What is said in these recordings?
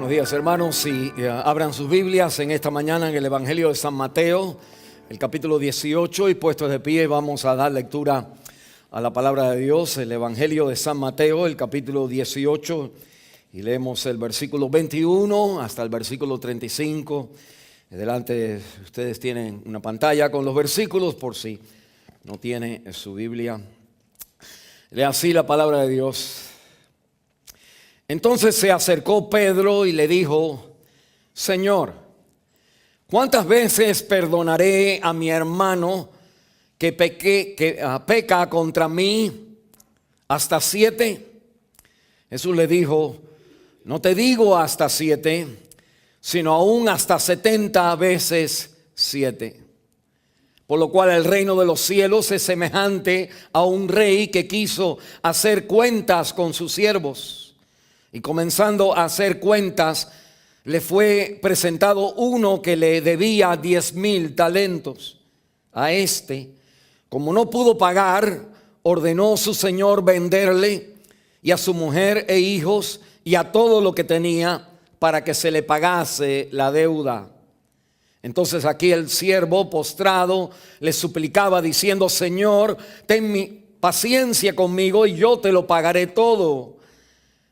Buenos días, hermanos, y abran sus Biblias en esta mañana en el Evangelio de San Mateo, el capítulo 18, y puestos de pie vamos a dar lectura a la palabra de Dios, el Evangelio de San Mateo, el capítulo 18, y leemos el versículo 21 hasta el versículo 35. Delante ustedes tienen una pantalla con los versículos por si no tiene su Biblia. Lea así la palabra de Dios. Entonces se acercó Pedro y le dijo: Señor, ¿cuántas veces perdonaré a mi hermano que peca contra mí? ¿Hasta 7? Jesús le dijo: no te digo hasta 7, sino aún hasta 70 veces 7. Por lo cual el reino de los cielos es semejante a un rey que quiso hacer cuentas con sus siervos. Y comenzando a hacer cuentas, le fue presentado uno que le debía 10,000 talentos. A este, como no pudo pagar, ordenó su señor venderle, y a su mujer e hijos, y a todo lo que tenía, para que se le pagase la deuda. Entonces aquí el siervo postrado le suplicaba diciendo: Señor, ten paciencia conmigo y yo te lo pagaré todo.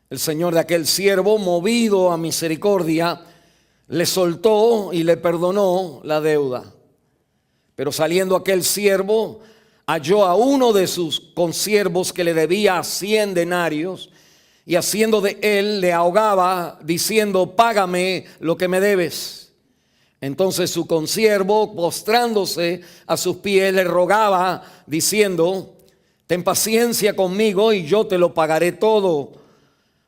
El señor de aquel siervo, movido a misericordia, le soltó y le perdonó la deuda. Pero saliendo aquel siervo, halló a uno de sus consiervos que le debía 100 denarios, y haciendo de él le ahogaba, diciendo: págame lo que me debes. Entonces su consiervo, postrándose a sus pies, le rogaba, diciendo: ten paciencia conmigo y yo te lo pagaré todo.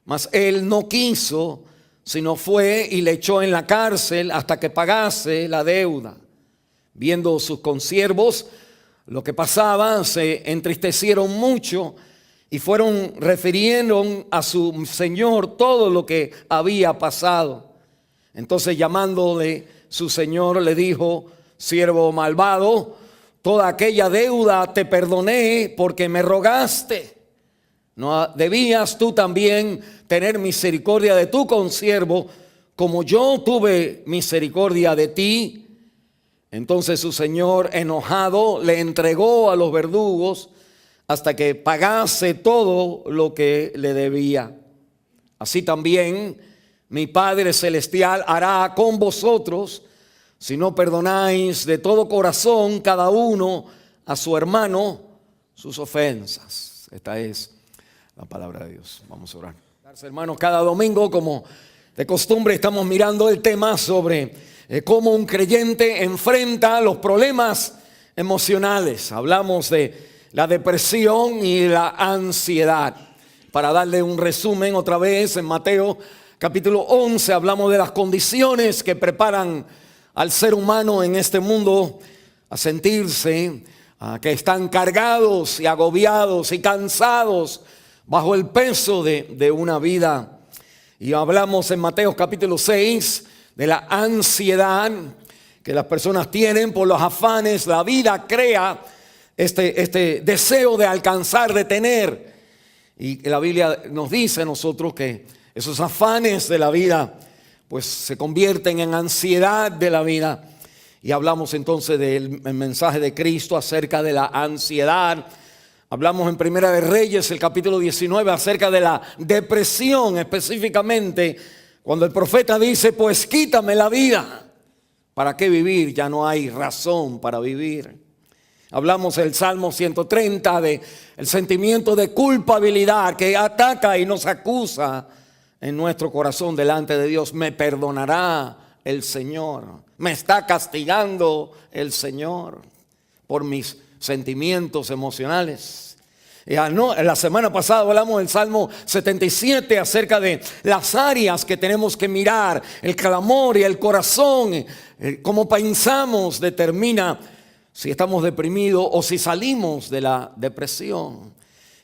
Mas él no quiso, sino fue y le echó en la cárcel hasta que pagase la deuda. Viendo sus consiervos lo que pasaba, se entristecieron mucho y fueron refiriendo a su señor todo lo que había pasado. Entonces, llamándole su señor, le dijo: siervo malvado, toda aquella deuda te perdoné porque me rogaste. ¿No debías tú también tener misericordia de tu consiervo, como yo tuve misericordia de ti? Entonces su señor, enojado, le entregó a los verdugos hasta que pagase todo lo que le debía. Así también mi Padre Celestial hará con vosotros, si no perdonáis de todo corazón cada uno a su hermano sus ofensas. Esta es la palabra de Dios. Vamos a orar. Hermanos, cada domingo, como de costumbre, estamos mirando el tema sobre cómo un creyente enfrenta los problemas emocionales. Hablamos de la depresión y la ansiedad. Para darle un resumen otra vez, en Mateo capítulo 11 hablamos de las condiciones que preparan al ser humano en este mundo a sentirse que están cargados y agobiados y cansados bajo el peso de una vida. Y hablamos en Mateo capítulo 6 de la ansiedad que las personas tienen por los afanes. La vida crea este deseo de alcanzar, de tener. Y la Biblia nos dice a nosotros que esos afanes de la vida pues se convierten en ansiedad de la vida. Y hablamos entonces del mensaje de Cristo acerca de la ansiedad. Hablamos en Primera de Reyes, el capítulo 19, acerca de la depresión, específicamente cuando el profeta dice: pues quítame la vida. ¿Para qué vivir? Ya no hay razón para vivir. Hablamos del Salmo 130, de el sentimiento de culpabilidad que ataca y nos acusa en nuestro corazón delante de Dios. Me perdonará el Señor. Me está castigando el Señor por mis sentimientos emocionales. La semana pasada hablamos del Salmo 77 acerca de las áreas que tenemos que mirar. El clamor y el corazón, cómo pensamos determina si estamos deprimidos o si salimos de la depresión.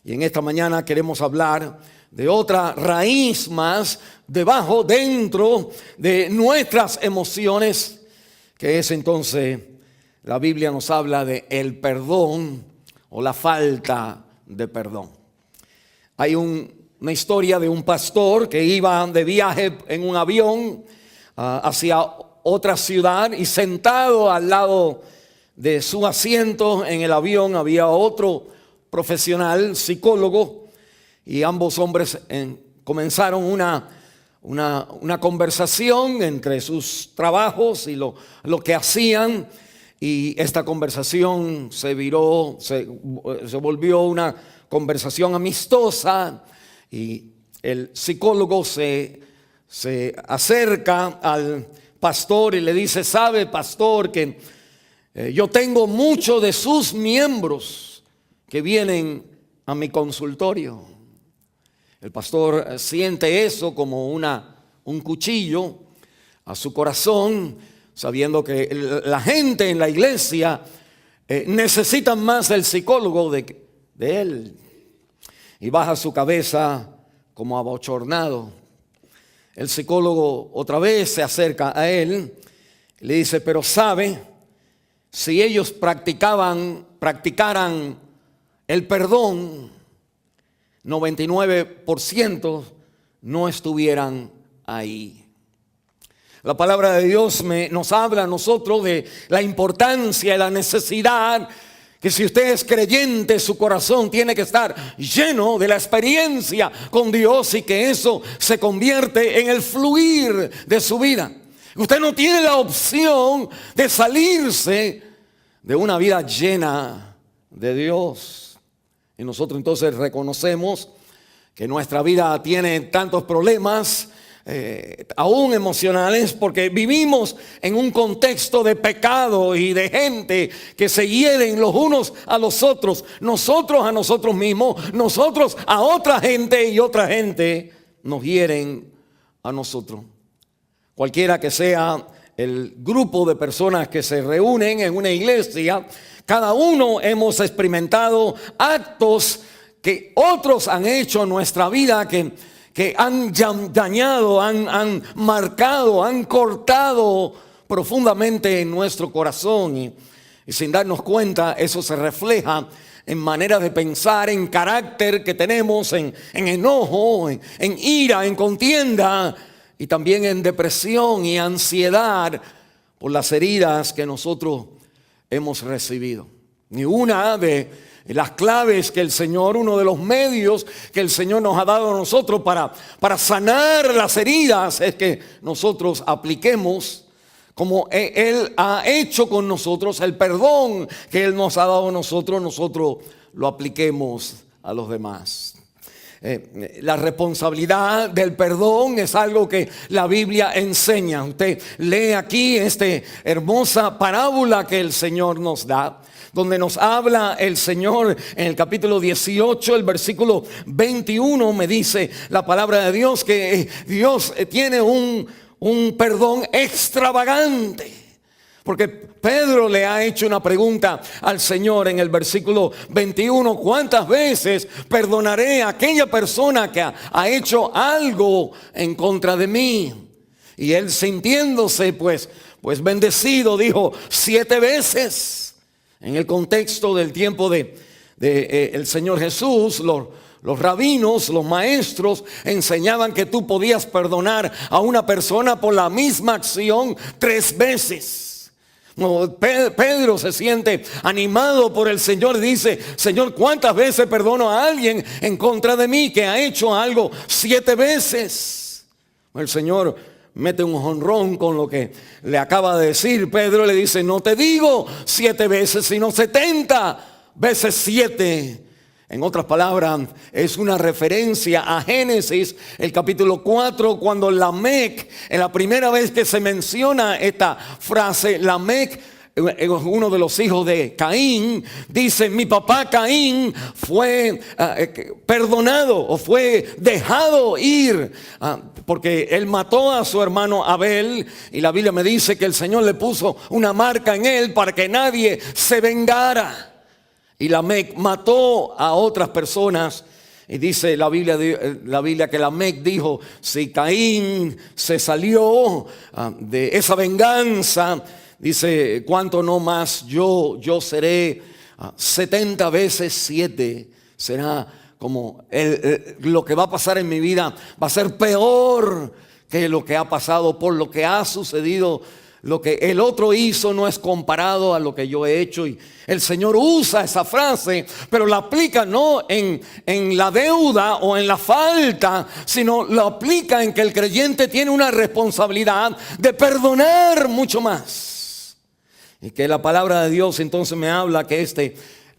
Y en esta mañana queremos hablar de otra raíz más debajo, dentro de nuestras emociones, que es entonces, la Biblia nos habla de el perdón o la falta de perdón. Hay un una historia de un pastor que iba de viaje en un avión hacia otra ciudad, y sentado al lado de su asiento en el avión había otro profesional, psicólogo, y ambos hombres comenzaron una conversación entre sus trabajos y lo que hacían, y esta conversación se volvió una conversación amistosa, y el psicólogo se acerca al pastor y le dice: sabe, pastor, que yo tengo muchos de sus miembros que vienen a mi consultorio. El pastor siente eso como un cuchillo a su corazón, sabiendo que la gente en la iglesia necesita más del psicólogo de él. Y baja su cabeza como abochornado. El psicólogo otra vez se acerca a él y le dice: pero sabe, si ellos practicaran el perdón, 99% no estuvieran ahí. La palabra de Dios nos habla a nosotros de la importancia y la necesidad que, si usted es creyente, su corazón tiene que estar lleno de la experiencia con Dios, y que eso se convierte en el fluir de su vida. Usted no tiene la opción de salirse de una vida llena de Dios. Y nosotros entonces reconocemos que nuestra vida tiene tantos problemas, aún emocionales, porque vivimos en un contexto de pecado y de gente que se hieren los unos a los otros, nosotros a nosotros mismos, nosotros a otra gente, y otra gente nos hieren a nosotros. Cualquiera que sea el grupo de personas que se reúnen en una iglesia, cada uno hemos experimentado actos que otros han hecho en nuestra vida que han dañado, han marcado, han cortado profundamente en nuestro corazón, y sin darnos cuenta eso se refleja en manera de pensar, en carácter que tenemos, en enojo, en ira, en contienda, y también en depresión y ansiedad por las heridas que nosotros hemos recibido. Y una de las claves que el Señor, uno de los medios que el Señor nos ha dado a nosotros para sanar las heridas, es que nosotros apliquemos, como Él ha hecho con nosotros, el perdón que Él nos ha dado a nosotros lo apliquemos a los demás. La responsabilidad del perdón es algo que la Biblia enseña. Usted lee aquí esta hermosa parábola que el Señor nos da, donde nos habla el Señor en el capítulo 18, el versículo 21, me dice la palabra de Dios que Dios tiene un perdón extravagante. Porque Pedro le ha hecho una pregunta al Señor en el versículo 21: ¿cuántas veces perdonaré a aquella persona que ha hecho algo en contra de mí? Y él, sintiéndose pues bendecido, dijo: 7 veces. En el contexto del tiempo de el Señor Jesús, los rabinos, los maestros enseñaban que tú podías perdonar a una persona por la misma acción 3 veces. Pedro se siente animado por el Señor y dice: Señor, ¿cuántas veces perdono a alguien en contra de mí que ha hecho algo? 7 veces. El Señor mete un jonrón con lo que le acaba de decir. Pedro le dice: no te digo 7 veces, sino 70 veces 7. En otras palabras, es una referencia a Génesis, el capítulo 4, cuando Lamec, en la primera vez que se menciona esta frase, Lamec, uno de los hijos de Caín, dice: mi papá Caín fue perdonado, o fue dejado ir, porque él mató a su hermano Abel, y la Biblia me dice que el Señor le puso una marca en él para que nadie se vengara. Y Lamec mató a otras personas. Y dice la Biblia que Lamec dijo: si Caín se salió de esa venganza, dice, ¿cuánto no más yo seré 70 veces 7? Será lo que va a pasar en mi vida va a ser peor que lo que ha pasado, por lo que ha sucedido. Lo que el otro hizo no es comparado a lo que yo he hecho. Y el Señor usa esa frase, pero la aplica no en la deuda o en la falta, sino la aplica en que el creyente tiene una responsabilidad de perdonar mucho más. Y que la palabra de Dios entonces me habla que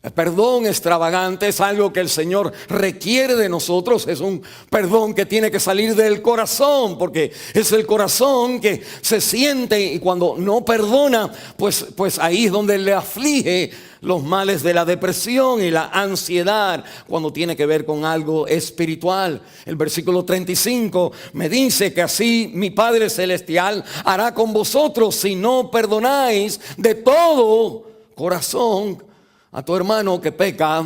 el perdón extravagante es algo que el Señor requiere de nosotros. Es un perdón que tiene que salir del corazón, porque es el corazón que se siente, y cuando no perdona, pues ahí es donde le aflige los males de la depresión y la ansiedad, cuando tiene que ver con algo espiritual. El versículo 35 me dice que así mi Padre Celestial hará con vosotros si no perdonáis de todo corazón a tu hermano que peca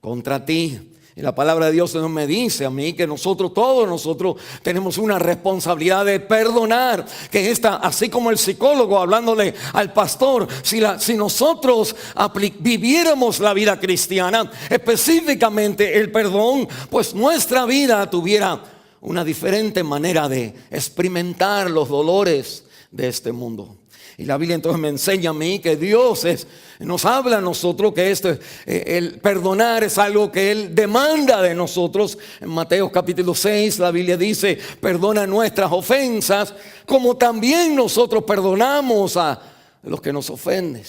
contra ti. Y la palabra de Dios me dice a mí que todos nosotros tenemos una responsabilidad de perdonar. Que así como el psicólogo hablándole al pastor, si nosotros viviéramos la vida cristiana, específicamente el perdón, pues nuestra vida tuviera una diferente manera de experimentar los dolores de este mundo. Y la Biblia entonces me enseña a mí que Dios nos habla a nosotros que el perdonar es algo que Él demanda de nosotros. En Mateo capítulo 6 la Biblia dice: perdona nuestras ofensas como también nosotros perdonamos a los que nos ofenden.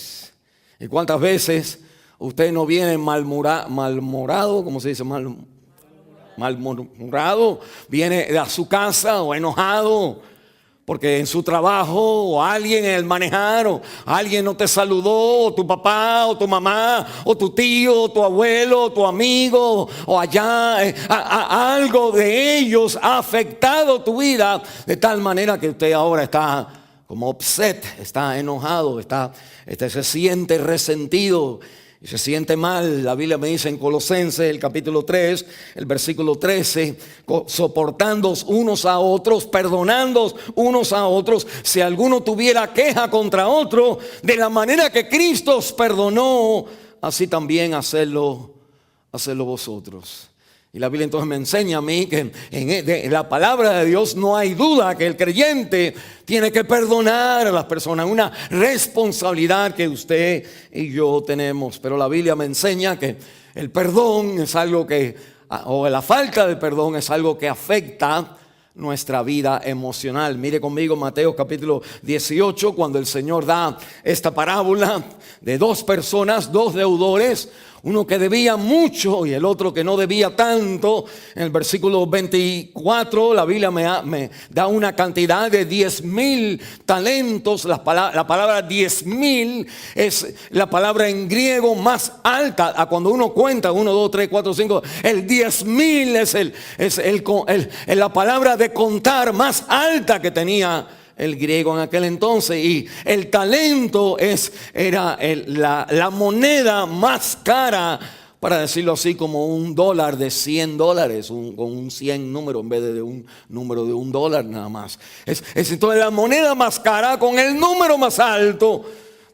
¿Y cuántas veces usted no viene malhumorado, como se dice? Malhumorado, viene a su casa o enojado porque en su trabajo, o alguien en el manejar, o alguien no te saludó, o tu papá, o tu mamá, o tu tío, o tu abuelo, o tu amigo, o allá, algo de ellos ha afectado tu vida de tal manera que usted ahora está como upset, está enojado, se siente resentido y se siente mal. La Biblia me dice en Colosenses, el capítulo 3, el versículo 13, soportándoos unos a otros, perdonándoos unos a otros, si alguno tuviera queja contra otro, de la manera que Cristo os perdonó, así también hacedlo vosotros. Y la Biblia entonces me enseña a mí que en la palabra de Dios no hay duda que el creyente tiene que perdonar a las personas, una responsabilidad que usted y yo tenemos. Pero la Biblia me enseña que el perdón es algo o la falta de perdón es algo que afecta nuestra vida emocional. Mire conmigo Mateo capítulo 18, cuando el Señor da esta parábola de dos personas, dos deudores, uno que debía mucho y el otro que no debía tanto. En el versículo 24 la Biblia me da una cantidad de 10,000 talentos. La palabra 10,000 es la palabra en griego más alta. A cuando uno cuenta 1, 2, 3, 4, 5, el 10,000 es la palabra de contar más alta que tenía el griego en aquel entonces. Y el talento era la moneda más cara, para decirlo así, como $1 de $100, con un 100 número en vez de un número de $1 nada más. Es entonces la moneda más cara con el número más alto,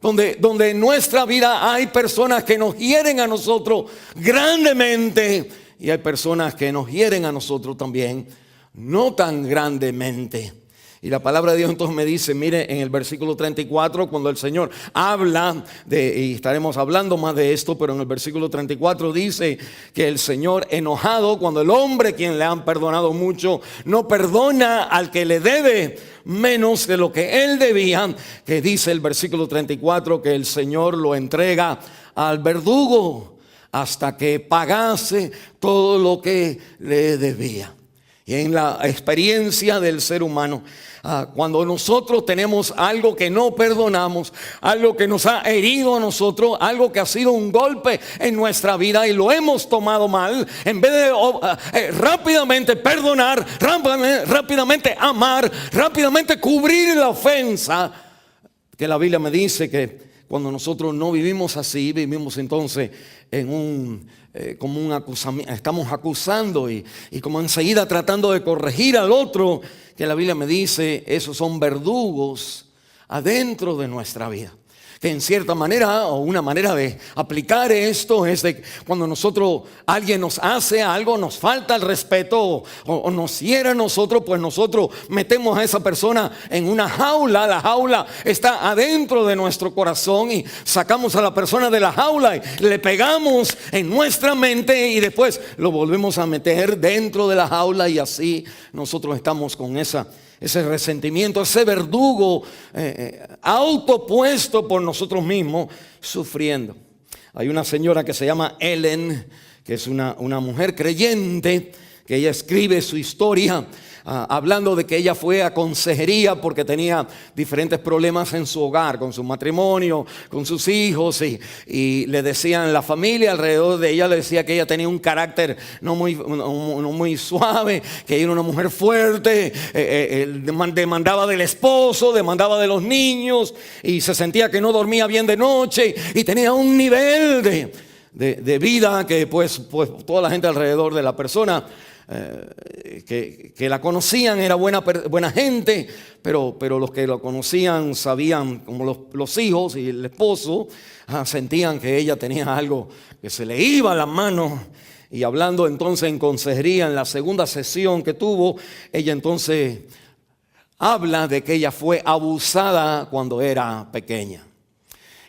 donde en nuestra vida hay personas que nos hieren a nosotros grandemente, y hay personas que nos hieren a nosotros también no tan grandemente. Y la palabra de Dios entonces me dice, mire, en el versículo 34, cuando el Señor habla y estaremos hablando más de esto, pero en el versículo 34 dice que el Señor enojado, cuando el hombre quien le han perdonado mucho no perdona al que le debe menos de lo que él debía, que dice el versículo 34 que el Señor lo entrega al verdugo hasta que pagase todo lo que le debía. Y en la experiencia del ser humano, cuando nosotros tenemos algo que no perdonamos, algo que nos ha herido a nosotros, algo que ha sido un golpe en nuestra vida y lo hemos tomado mal, en vez de rápidamente perdonar, rápidamente amar, rápidamente cubrir la ofensa, que la Biblia me dice que cuando nosotros no vivimos así, vivimos entonces en como un acusamiento, estamos acusando y como enseguida tratando de corregir al otro, que la Biblia me dice, esos son verdugos adentro de nuestra vida, Que en cierta manera, o una manera de aplicar esto es de cuando alguien nos hace algo, nos falta el respeto o nos hiere a nosotros, pues nosotros metemos a esa persona en una jaula. La jaula está adentro de nuestro corazón y sacamos a la persona de la jaula y le pegamos en nuestra mente y después lo volvemos a meter dentro de la jaula, y así nosotros estamos con ese resentimiento, ese verdugo autopuesto por nosotros mismos, sufriendo. Hay una señora que se llama Ellen, que es una mujer creyente, que ella escribe su historia hablando de que ella fue a consejería porque tenía diferentes problemas en su hogar, con su matrimonio, con sus hijos, y le decían, la familia alrededor de ella le decía que ella tenía un carácter no muy suave, que ella era una mujer fuerte, demandaba del esposo, demandaba de los niños, y se sentía que no dormía bien de noche, y tenía un nivel de vida que pues toda la gente alrededor de la persona que la conocían era buena gente, pero los que lo conocían sabían, como los hijos y el esposo, sentían que ella tenía algo que se le iba a las manos. Y hablando entonces en consejería, en la segunda sesión que tuvo, ella entonces habla de que ella fue abusada cuando era pequeña.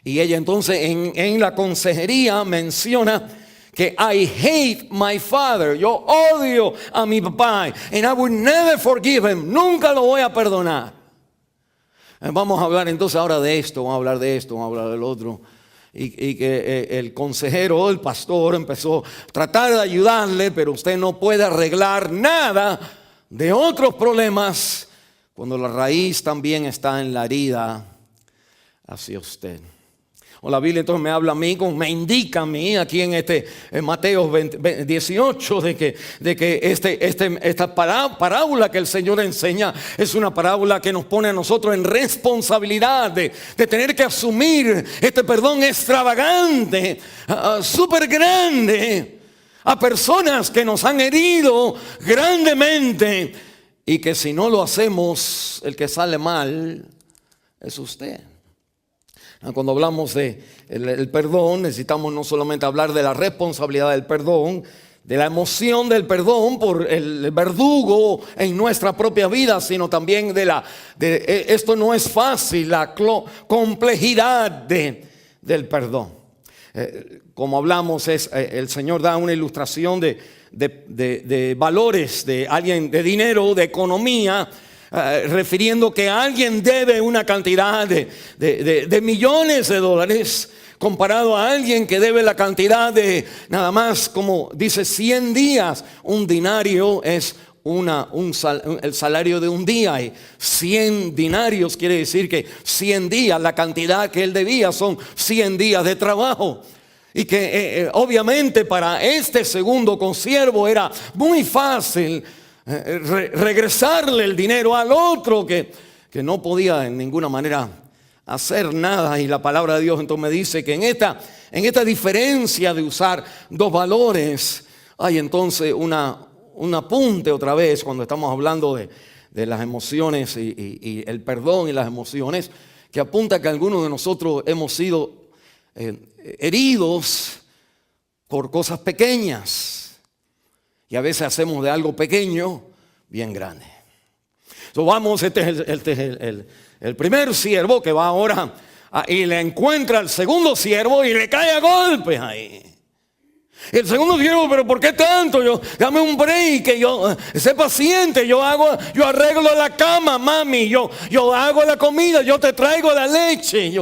Y ella entonces en la consejería menciona que I hate my father, yo odio a mi papá, and I will never forgive him, nunca lo voy a perdonar. Vamos a hablar entonces ahora de esto, vamos a hablar de esto, vamos a hablar del otro. Y que el consejero, el pastor, empezó a tratar de ayudarle, pero usted no puede arreglar nada de otros problemas cuando la raíz también está en la herida hacia usted. O la Biblia entonces me habla a mí, me indica a mí aquí en Mateo 18 de que esta parábola que el Señor enseña es una parábola que nos pone a nosotros en responsabilidad de tener que asumir este perdón extravagante, súper grande, a personas que nos han herido grandemente, y que si no lo hacemos, el que sale mal es usted. Cuando hablamos del perdón, necesitamos no solamente hablar de la responsabilidad del perdón, de la emoción del perdón por el verdugo en nuestra propia vida, sino también esto no es fácil, la complejidad del perdón. Como hablamos, el Señor da una ilustración de valores, de alguien, de dinero, de economía, refiriendo que alguien debe una cantidad de millones de dólares comparado a alguien que debe la cantidad de nada más, como dice, 100 días. Un dinario es el salario de un día, y 100 dinarios quiere decir que 100 días, la cantidad que él debía son 100 días de trabajo. Y que obviamente para este segundo consiervo era muy fácil regresarle el dinero al otro que no podía en ninguna manera hacer nada. Y la palabra de Dios entonces me dice que en esta diferencia de usar dos valores hay entonces un apunte otra vez cuando estamos hablando de las emociones y el perdón y las emociones, que apunta que algunos de nosotros hemos sido heridos por cosas pequeñas. Y a veces hacemos de algo pequeño bien grande. Este es el primer siervo que va ahora y le encuentra al segundo siervo y le cae a golpes ahí. Y el segundo siervo, pero ¿por qué tanto? Dame un break, sé paciente, yo arreglo la cama, mami, yo hago la comida, yo te traigo la leche.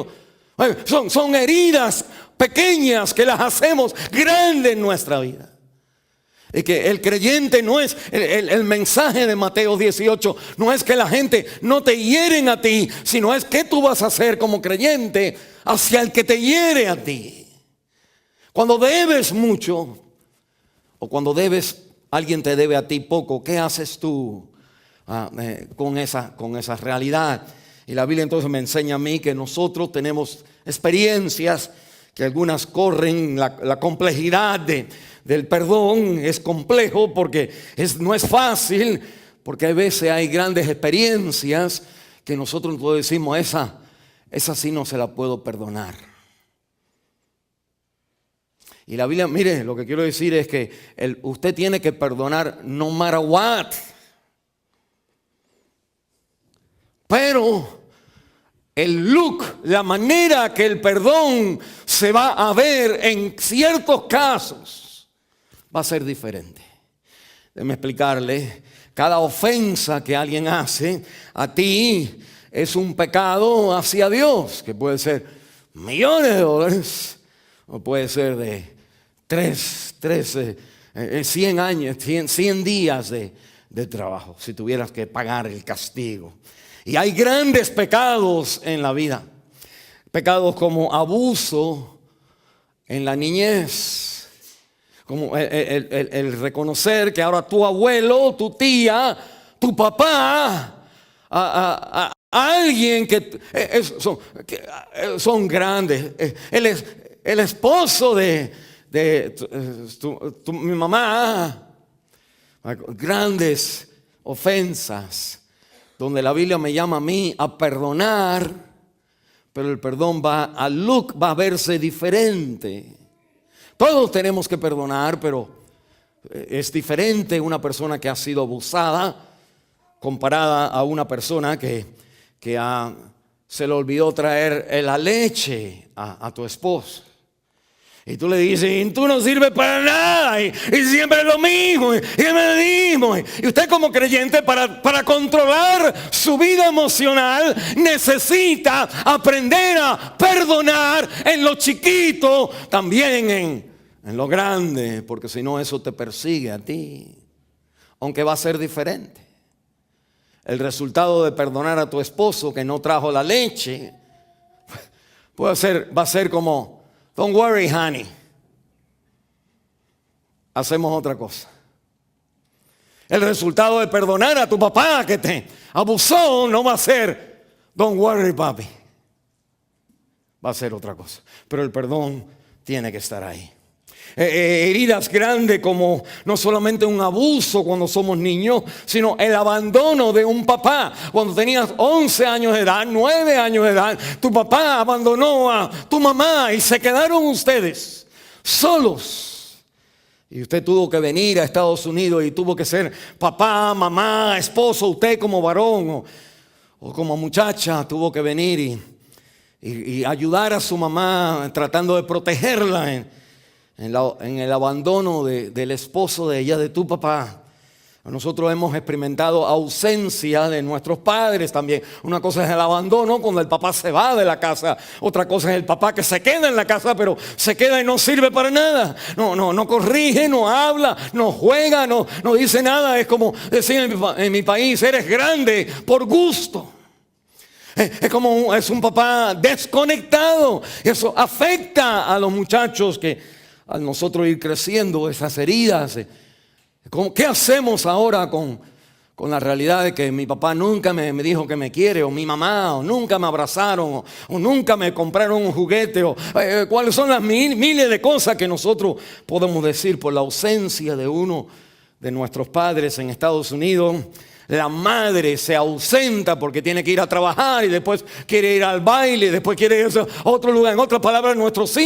Son heridas pequeñas que las hacemos grandes en nuestra vida. Y que el creyente no es, el mensaje de Mateo 18 no es que la gente no te hieren a ti, sino es que tú vas a hacer como creyente hacia el que te hiere a ti. Cuando debes mucho, o cuando alguien te debe a ti poco, ¿qué haces tú con esa realidad? Y la Biblia entonces me enseña a mí que nosotros tenemos experiencias que algunas corren la complejidad del perdón. Es complejo porque no es fácil, porque a veces hay grandes experiencias que nosotros decimos, esa sí no se la puedo perdonar. Y la Biblia, mire, lo que quiero decir es que usted tiene que perdonar no matter what. Pero el look, la manera que el perdón se va a ver en ciertos casos va a ser diferente. Déjeme explicarle, cada ofensa que alguien hace a ti es un pecado hacia Dios, que puede ser millones de dólares o puede ser de 100 años, 100 días de trabajo, si tuvieras que pagar el castigo. Y hay grandes pecados en la vida, pecados como abuso en la niñez, como el reconocer que ahora tu abuelo, tu tía, tu papá, alguien que son grandes, el esposo de mi mamá, grandes ofensas, donde la Biblia me llama a mí a perdonar, pero el perdón va a verse diferente. Todos tenemos que perdonar, pero es diferente una persona que ha sido abusada comparada a una persona que se le olvidó traer la leche a tu esposo. Y tú le dices, tú no sirves para nada, y siempre es lo mismo, y es lo mismo. Y usted como creyente para controlar su vida emocional necesita aprender a perdonar en lo chiquito, también en lo grande, porque si no eso te persigue a ti, aunque va a ser diferente. El resultado de perdonar a tu esposo que no trajo la leche va a ser como: don't worry, honey. Hacemos otra cosa. El resultado de perdonar a tu papá que te abusó no va a ser don't worry, papi. Va a ser otra cosa. Pero el perdón tiene que estar ahí. Heridas grandes como no solamente un abuso cuando somos niños, sino el abandono de un papá. Cuando tenías 11 años de edad, 9 años de edad, tu papá abandonó a tu mamá y se quedaron ustedes solos. Y usted tuvo que venir a Estados Unidos y tuvo que ser papá, mamá, esposo, usted como varón o como muchacha tuvo que venir y ayudar a su mamá tratando de protegerla en el abandono del esposo de ella, de tu papá. Nosotros hemos experimentado ausencia de nuestros padres también. Una cosa es el abandono cuando el papá se va de la casa. Otra cosa es el papá que se queda en la casa, pero se queda y no sirve para nada. No corrige, no habla, no juega, no dice nada. Es como decir en mi país, eres grande por gusto. Es un papá desconectado. Eso afecta a los muchachos que al nosotros ir creciendo esas heridas. ¿Qué hacemos ahora con la realidad de que mi papá nunca me dijo que me quiere, o mi mamá, o nunca me abrazaron, o nunca me compraron un juguete, o cuáles son las miles de cosas que nosotros podemos decir por la ausencia de uno de nuestros padres en Estados Unidos? La madre se ausenta porque tiene que ir a trabajar y después quiere ir al baile, después quiere ir a otro lugar. En otras palabras, los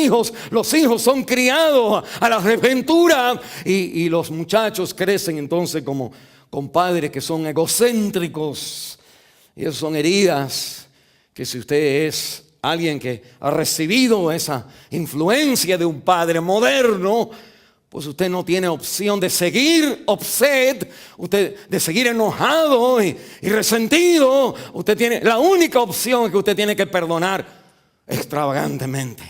hijos son criados a la aventura y los muchachos crecen entonces como con padres que son egocéntricos. Y esas son heridas que si usted es alguien que ha recibido esa influencia de un padre moderno, pues usted no tiene opción de seguir de seguir enojado y resentido. Usted tiene la única opción que usted tiene que perdonar extravagantemente.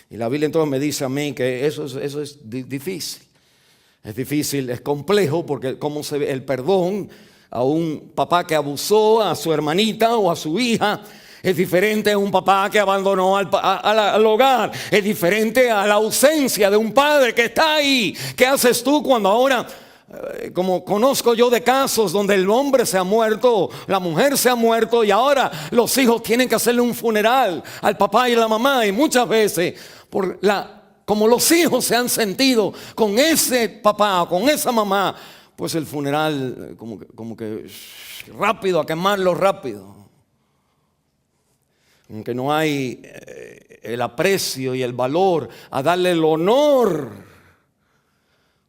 Y la Biblia entonces me dice a mí que eso es difícil. Es difícil, es complejo, porque cómo se ve el perdón a un papá que abusó a su hermanita o a su hija es diferente a un papá que abandonó al hogar. Es diferente a la ausencia de un padre que está ahí. ¿Qué haces tú cuando ahora, como conozco yo de casos donde el hombre se ha muerto, la mujer se ha muerto y ahora los hijos tienen que hacerle un funeral al papá y a la mamá? Y muchas veces como los hijos se han sentido con ese papá o con esa mamá, pues el funeral como que rápido, a quemarlo rápido. aunque no hay el aprecio y el valor a darle el honor,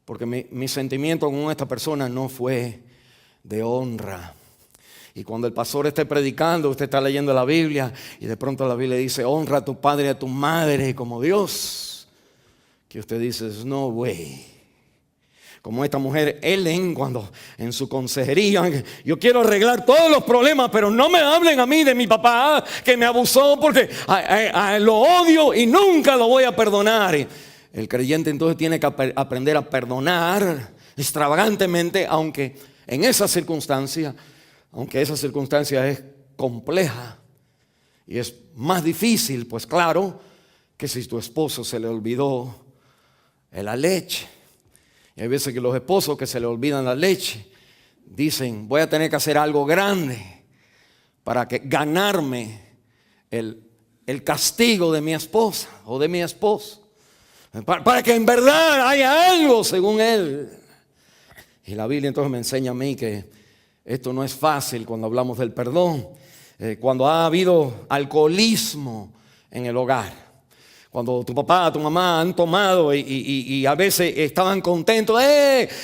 porque mi sentimiento con esta persona no fue de honra. Y cuando el pastor esté predicando, usted está leyendo la Biblia y de pronto la Biblia dice, honra a tu padre y a tu madre como Dios, que usted dice, no way. Como esta mujer Ellen, cuando en su consejería, yo quiero arreglar todos los problemas, pero no me hablen a mí de mi papá que me abusó, porque lo odio y nunca lo voy a perdonar. El creyente entonces tiene que aprender a perdonar extravagantemente, aunque esa circunstancia es compleja y es más difícil, pues claro, que si tu esposo se le olvidó la leche. Y hay veces que los esposos que se le olvidan la leche dicen, voy a tener que hacer algo grande para ganarme el castigo de mi esposa o de mi esposo. Para que en verdad haya algo según él. Y la Biblia entonces me enseña a mí que esto no es fácil cuando hablamos del perdón. Cuando ha habido alcoholismo en el hogar. Cuando tu papá, tu mamá han tomado y a veces estaban contentos,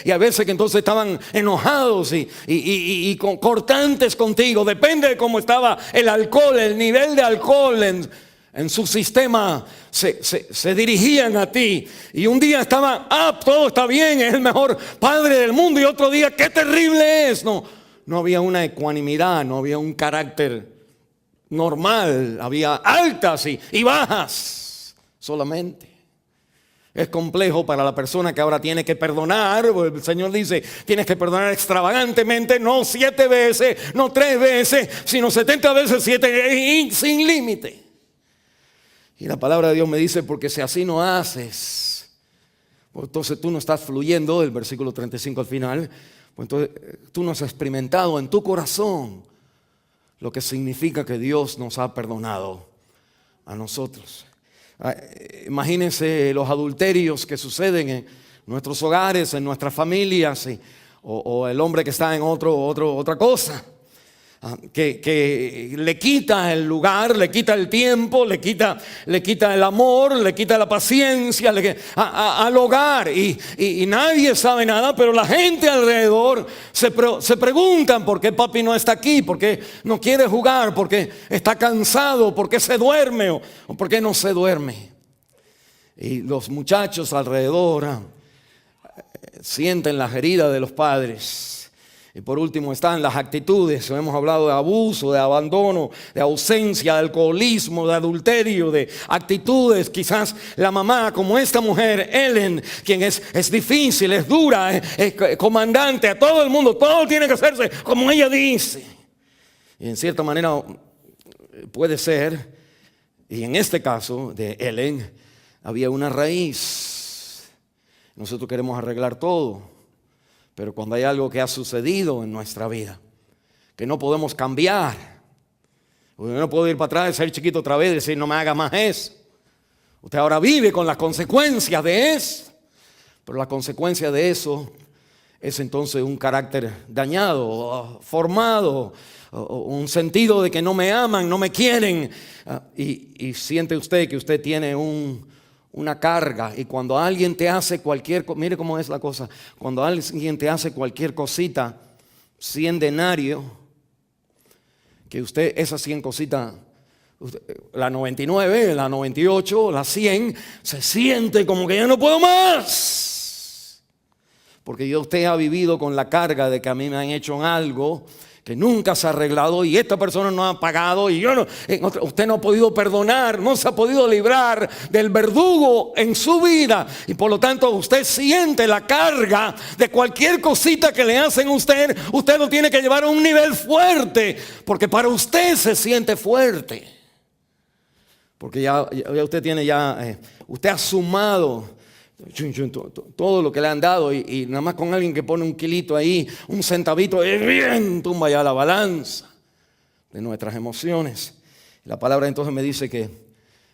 y a veces que entonces estaban enojados y cortantes contigo. Depende de cómo estaba el alcohol, el nivel de alcohol en su sistema, se dirigían a ti. Y un día estaban, todo está bien, es el mejor padre del mundo. Y otro día, qué terrible es. No había una ecuanimidad, no había un carácter normal. Había altas y bajas. Solamente es complejo para la persona que ahora tiene que perdonar. El Señor dice, tienes que perdonar extravagantemente, no 7 veces, no 3 veces, sino 70 veces 7, sin límite. Y la palabra de Dios me dice, porque si así no haces, pues entonces tú no estás fluyendo, el versículo 35 al final, pues entonces tú no has experimentado en tu corazón lo que significa que Dios nos ha perdonado a nosotros. Imagínense los adulterios que suceden en nuestros hogares, en nuestras familias, o el hombre que está en otra cosa, que le quita el lugar, le quita el tiempo, le quita el amor, le quita la paciencia al hogar, y nadie sabe nada, pero la gente alrededor se preguntan por qué papi no está aquí, por qué no quiere jugar, por qué está cansado, por qué se duerme o por qué no se duerme. Y los muchachos alrededor sienten las heridas de los padres. Y por último están las actitudes. Hemos hablado de abuso, de abandono, de ausencia, de alcoholismo, de adulterio, de actitudes. Quizás la mamá, como esta mujer, Ellen, quien es difícil, es dura, es comandante a todo el mundo. Todo tiene que hacerse como ella dice. Y en cierta manera puede ser, y en este caso de Ellen, había una raíz. Nosotros queremos arreglar todo. Pero cuando hay algo que ha sucedido en nuestra vida, que no podemos cambiar, usted no puede ir para atrás, ser chiquito otra vez y decir, no me haga más eso. Usted ahora vive con las consecuencias de eso. Pero la consecuencia de eso es entonces un carácter dañado, formado, un sentido de que no me aman, no me quieren. Y siente usted que usted tiene una carga, y cuando alguien te hace cualquier cosa, mire cómo es la cosa, cuando alguien te hace cualquier cosita, 100 denarios, que usted esas 100 cositas, la 99, la 98, la 100, se siente como que ya no puedo más, porque usted ha vivido con la carga de que a mí me han hecho algo que nunca se ha arreglado y esta persona no ha pagado y usted no ha podido perdonar, no se ha podido librar del verdugo en su vida, y por lo tanto usted siente la carga de cualquier cosita que le hacen a usted. Usted lo tiene que llevar a un nivel fuerte, porque para usted se siente fuerte, porque ya usted tiene usted ha sumado todo lo que le han dado, y nada más con alguien que pone un kilito ahí, un centavito, bien, tumba ya la balanza de nuestras emociones. La palabra entonces me dice que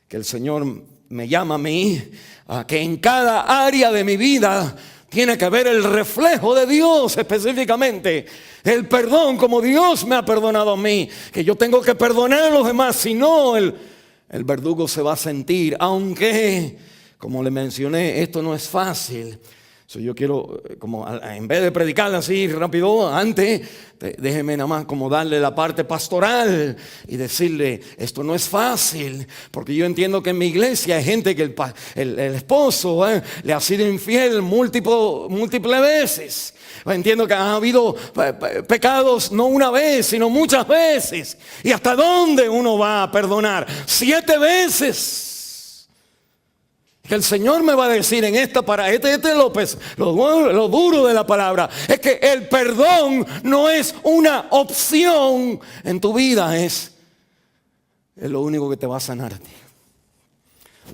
el Señor me llama a mí a que en cada área de mi vida tiene que ver el reflejo de Dios específicamente. El perdón como Dios me ha perdonado a mí. Que yo tengo que perdonar a los demás, si no el verdugo se va a sentir. Aunque, como le mencioné, esto no es fácil. Yo quiero, como en vez de predicarla así rápido, antes, déjeme nada más como darle la parte pastoral y decirle, esto no es fácil, porque yo entiendo que en mi iglesia hay gente que el esposo le ha sido infiel múltiples veces. Entiendo que ha habido pecados no una vez, sino muchas veces. ¿Y hasta dónde uno va a perdonar? 7 veces. Que el Señor me va a decir en esta para López, lo duro de la palabra es que el perdón no es una opción en tu vida, es lo único que te va a sanar a ti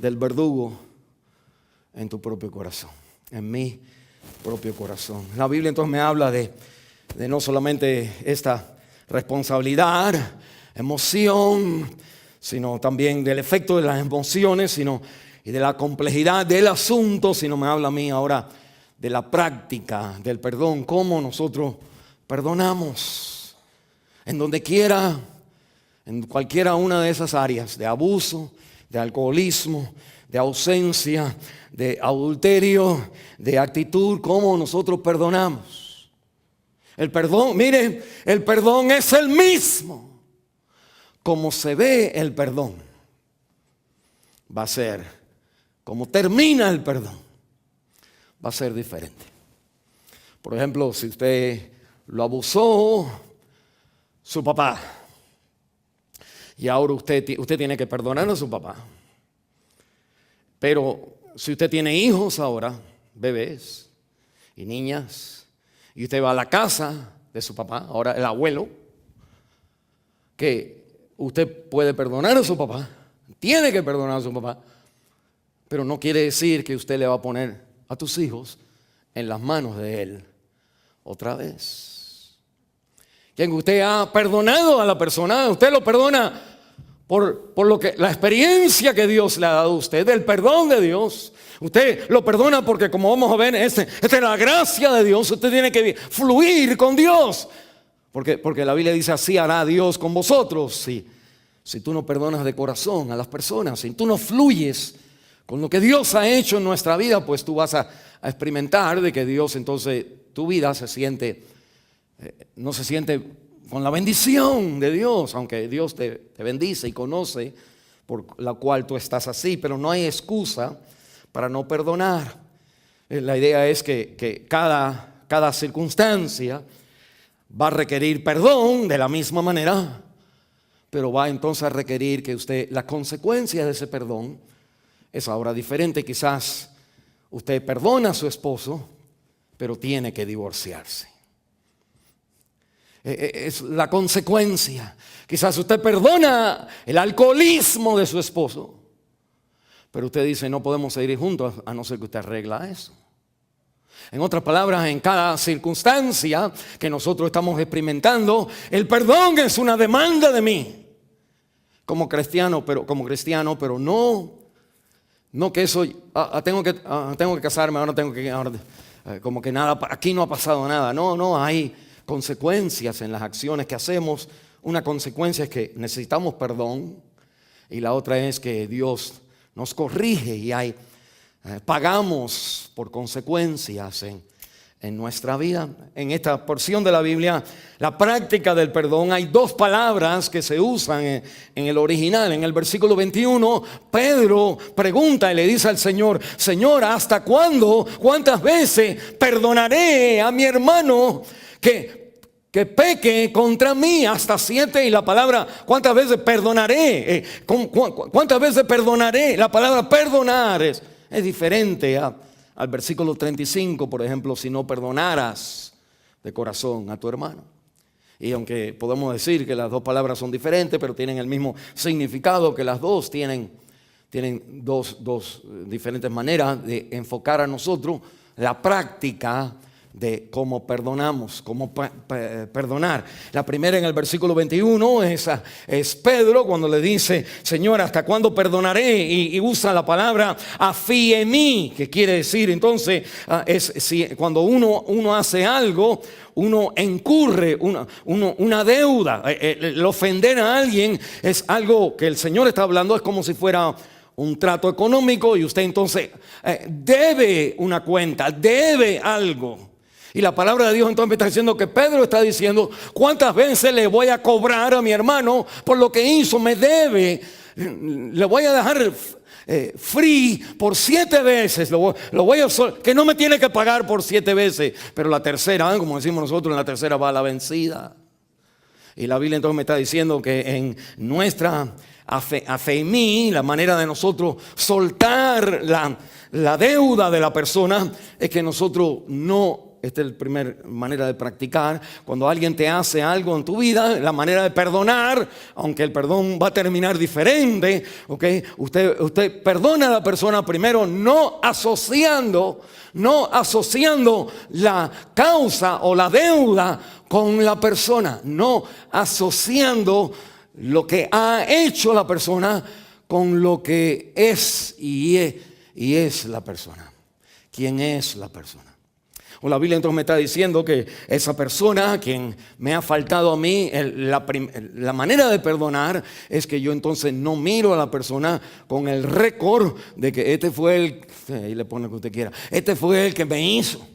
del verdugo en tu propio corazón, en mi propio corazón. La Biblia entonces me habla de no solamente esta responsabilidad, emoción, sino también del efecto de las emociones, y de la complejidad del asunto, sino me habla a mí ahora de la práctica del perdón, cómo nosotros perdonamos en donde quiera, en cualquiera una de esas áreas, de abuso, de alcoholismo, de ausencia, de adulterio, de actitud, cómo nosotros perdonamos. El perdón, miren, el perdón es el mismo. Como se ve el perdón, va a ser. Como termina el perdón, va a ser diferente. Por ejemplo, si usted lo abusó su papá, y ahora usted tiene que perdonar a su papá. Pero si usted tiene hijos ahora, bebés y niñas, y usted va a la casa de su papá, ahora el abuelo, que usted puede perdonar a su papá, tiene que perdonar a su papá. Pero no quiere decir que usted le va a poner a tus hijos en las manos de él otra vez. Quien usted ha perdonado a la persona, usted lo perdona por lo que la experiencia que Dios le ha dado a usted, del perdón de Dios. Usted lo perdona porque, como vamos a ver, esta es la gracia de Dios. Usted tiene que fluir con Dios. Porque la Biblia dice, así hará Dios con vosotros. Si tú no perdonas de corazón a las personas, si tú no fluyes con lo que Dios ha hecho en nuestra vida, pues tú vas a experimentar de que Dios, entonces tu vida no se siente con la bendición de Dios, aunque Dios te bendice y conoce por la cual tú estás así, pero no hay excusa para no perdonar. La idea es que cada circunstancia va a requerir perdón de la misma manera, pero va entonces a requerir que usted, la consecuencia de ese perdón es ahora diferente. Quizás usted perdona a su esposo, pero tiene que divorciarse. Es la consecuencia. Quizás usted perdona el alcoholismo de su esposo, pero usted dice, no podemos seguir juntos a no ser que usted arregla eso. En otras palabras, en cada circunstancia que nosotros estamos experimentando, el perdón es una demanda de mí como cristiano, pero no que eso, tengo que casarme, como que nada, aquí no ha pasado nada. No, hay consecuencias en las acciones que hacemos. Una consecuencia es que necesitamos perdón, y la otra es que Dios nos corrige y pagamos por consecuencias en nuestra vida. En esta porción de la Biblia, la práctica del perdón, hay 2 palabras que se usan en el original. En el versículo 21, Pedro pregunta y le dice al Señor, Señor, ¿hasta cuándo? ¿Cuántas veces perdonaré a mi hermano que peque contra mí? Hasta 7. Y la palabra, ¿cuántas veces perdonaré? ¿Cuántas veces perdonaré? La palabra perdonar es diferente al versículo 35, por ejemplo, si no perdonaras de corazón a tu hermano. Y aunque podemos decir que las 2 palabras son diferentes, pero tienen el mismo significado, que las 2 tienen dos diferentes maneras de enfocar a nosotros la práctica de cómo perdonamos, cómo perdonar. La primera en el versículo 21 es Pedro cuando le dice: Señor, ¿hasta cuándo perdonaré? Y usa la palabra afiemi, que quiere decir entonces, cuando uno hace algo, uno incurre una deuda. El ofender a alguien es algo que el Señor está hablando, es como si fuera un trato económico y usted entonces debe una cuenta, debe algo. Y la palabra de Dios entonces me está diciendo que Pedro está diciendo: ¿cuántas veces le voy a cobrar a mi hermano por lo que hizo? Me debe. Le voy a dejar free por 7 veces. Que no me tiene que pagar por 7 veces. Pero la tercera, como decimos nosotros, en la tercera va la vencida. Y la Biblia entonces me está diciendo que en nuestra afeimí, la manera de nosotros soltar la deuda de la persona, es que nosotros no. Esta es la primera manera de practicar. Cuando alguien te hace algo en tu vida, la manera de perdonar, aunque el perdón va a terminar diferente, ¿okay? Usted perdona a la persona primero, no asociando la causa o la deuda con la persona, no asociando lo que ha hecho la persona con lo que es y es la persona. ¿Quién es la persona? O la Biblia entonces me está diciendo que esa persona, quien me ha faltado a mí, la manera de perdonar es que yo entonces no miro a la persona con el récord de que este fue ahí le pone lo que usted quiera, este fue el que me hizo.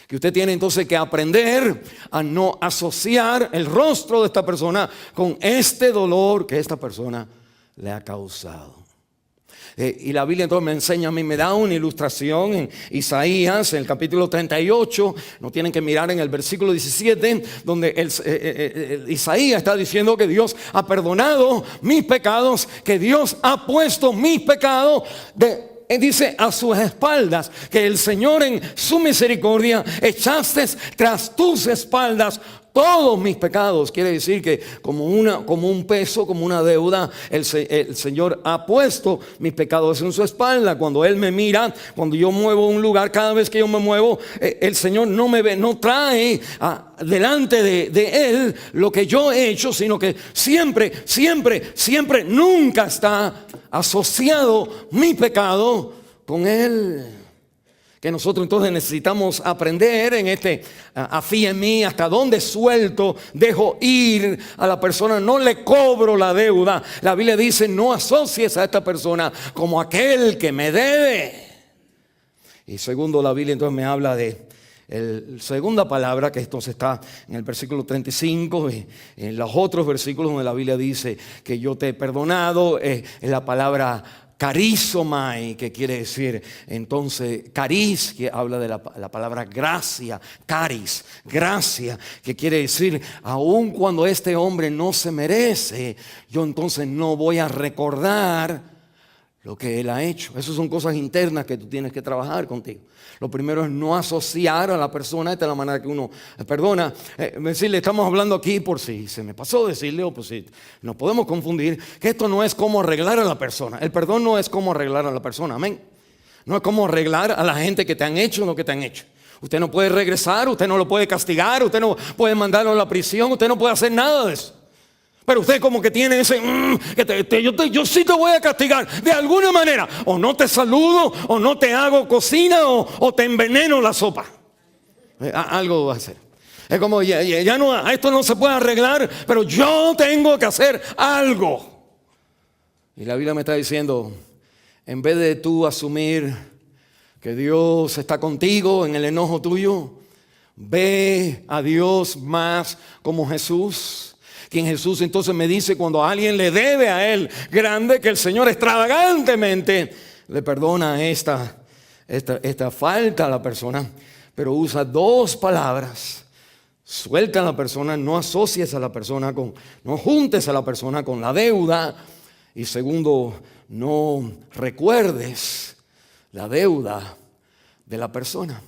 Que usted tiene entonces que aprender a no asociar el rostro de esta persona con este dolor que esta persona le ha causado. Y la Biblia entonces me enseña a mí, me da una ilustración en Isaías, en el capítulo 38, no tienen que mirar en el versículo 17, donde Isaías está diciendo que Dios ha perdonado mis pecados, que Dios ha puesto mis pecados dice a sus espaldas, que el Señor en su misericordia echaste tras tus espaldas todos mis pecados. Quiere decir que como un peso, como una deuda, el Señor ha puesto mis pecados en su espalda. Cuando Él me mira, cuando yo muevo un lugar, cada vez que yo me muevo, el Señor no me ve, no trae delante de Él lo que yo he hecho, sino que siempre, nunca está asociado mi pecado con Él. Que nosotros entonces necesitamos aprender en afía en mí, hasta dónde suelto, dejo ir a la persona, no le cobro la deuda. La Biblia dice: no asocies a esta persona como aquel que me debe. Y segundo, la Biblia entonces me habla de la segunda palabra, que entonces está en el versículo 35 y en los otros versículos donde la Biblia dice que yo te he perdonado, es la palabra carizomai, que quiere decir entonces cariz, que habla de la palabra gracia, caris, gracia, que quiere decir aun cuando este hombre no se merece, yo entonces no voy a recordar lo que él ha hecho. Esas son cosas internas que tú tienes que trabajar contigo. Lo primero es no asociar a la persona. Esta es la manera que uno perdona. Decirle, estamos hablando aquí por si se me pasó decirle, o por si nos podemos confundir, que esto no es cómo arreglar a la persona. El perdón no es cómo arreglar a la persona, amén. No es cómo arreglar a la gente que te han hecho lo que te han hecho. Usted no puede regresar, usted no lo puede castigar, usted no puede mandarlo a la prisión, usted no puede hacer nada de eso. Pero usted como que tiene ese, yo sí te voy a castigar de alguna manera. O no te saludo, o no te hago cocina, o te enveneno la sopa. Algo va a hacer. Es como, ya no, esto no se puede arreglar, pero yo tengo que hacer algo. Y la Biblia me está diciendo, en vez de tú asumir que Dios está contigo en el enojo tuyo, ve a Dios más como Jesús. Quien Jesús entonces me dice cuando alguien le debe a Él grande, que el Señor extravagantemente le perdona esta falta a la persona, pero usa 2 palabras. Suelta a la persona, no asocies a la persona no juntes a la persona con la deuda. Y segundo, no recuerdes la deuda de la persona.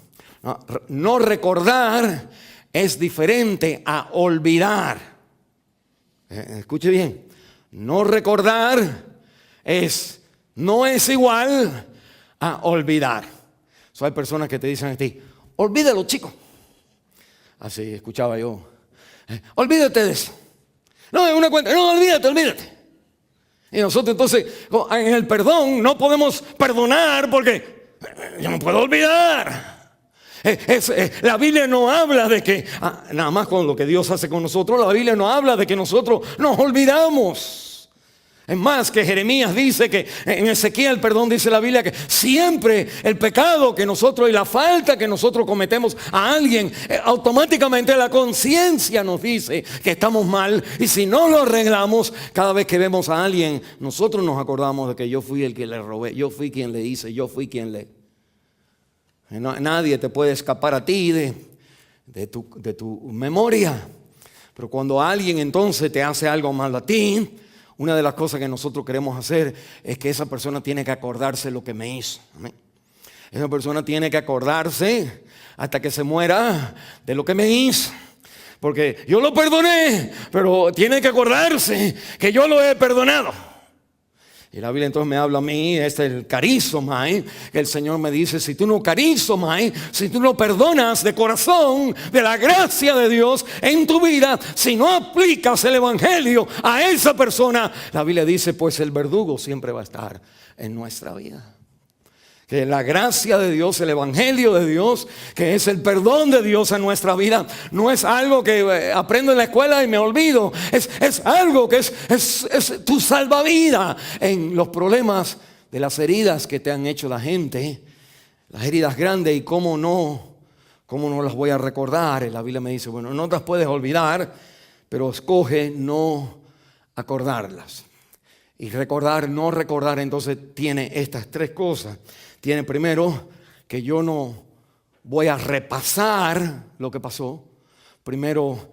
No recordar es diferente a olvidar. Escuche bien, no recordar no es igual a olvidar. Hay personas que te dicen a ti, olvídalo, chico. Así escuchaba yo. Olvídate de eso. No, es una cuenta. No, olvídate. Y nosotros entonces, en el perdón, no podemos perdonar porque yo no puedo olvidar. La Biblia no habla de que, nada más con lo que Dios hace con nosotros, la Biblia no habla de que nosotros nos olvidamos. Es más, que Jeremías dice que en Ezequiel, dice la Biblia que siempre el pecado que nosotros y la falta que nosotros cometemos a alguien, automáticamente la conciencia nos dice que estamos mal. Y si no lo arreglamos, cada vez que vemos a alguien, nosotros nos acordamos de que yo fui el que le robé, yo fui quien le hice, yo fui quien le... Nadie te puede escapar a ti de tu memoria. Pero cuando alguien entonces te hace algo mal a ti, una de las cosas que nosotros queremos hacer es que esa persona tiene que acordarse lo que me hizo. Amén. Esa persona tiene que acordarse hasta que se muera de lo que me hizo. Porque yo lo perdoné, pero tiene que acordarse que yo lo he perdonado. Y la Biblia entonces me habla a mí, este es el carizomai, que el Señor me dice, si tú no carizomai, si tú no perdonas de corazón, de la gracia de Dios en tu vida, si no aplicas el evangelio a esa persona, la Biblia dice, pues el verdugo siempre va a estar en nuestra vida. Que la gracia de Dios, el evangelio de Dios, que es el perdón de Dios en nuestra vida, no es algo que aprendo en la escuela y me olvido. Es algo que es tu salvavidas en los problemas de las heridas que te han hecho la gente. Las heridas grandes y cómo no las voy a recordar. La Biblia me dice, bueno, no las puedes olvidar, pero escoge no acordarlas. Y no recordar, entonces tiene estas tres cosas. Tiene primero que yo no voy a repasar lo que pasó. Primero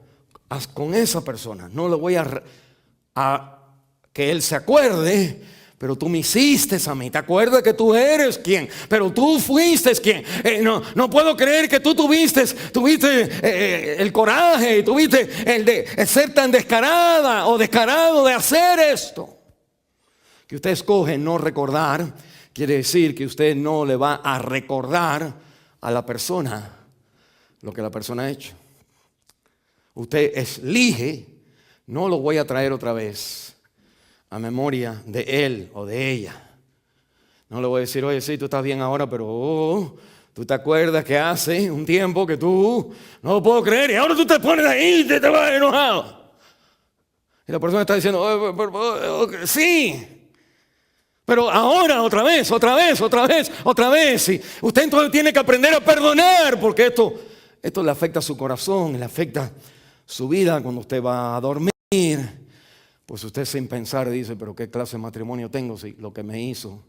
con esa persona. No le voy a que él se acuerde, pero tú me hiciste a mí. ¿Te acuerdas que tú eres quien? Pero tú fuiste quien. No puedo creer que tú tuviste el coraje, tuviste el de ser tan descarada o descarado de hacer esto. Que usted escoge no recordar, quiere decir que usted no le va a recordar a la persona lo que la persona ha hecho. Usted elige, no lo voy a traer otra vez a memoria de él o de ella. No le voy a decir, oye, sí, tú estás bien ahora, pero tú te acuerdas que hace un tiempo que tú no lo puedo creer y ahora tú te pones ahí y te vas enojado. Y la persona está diciendo, sí. Pero ahora otra vez. Y usted entonces tiene que aprender a perdonar, porque esto le afecta a su corazón, le afecta su vida cuando usted va a dormir. Pues usted sin pensar dice, pero ¿qué clase de matrimonio tengo si lo que me hizo?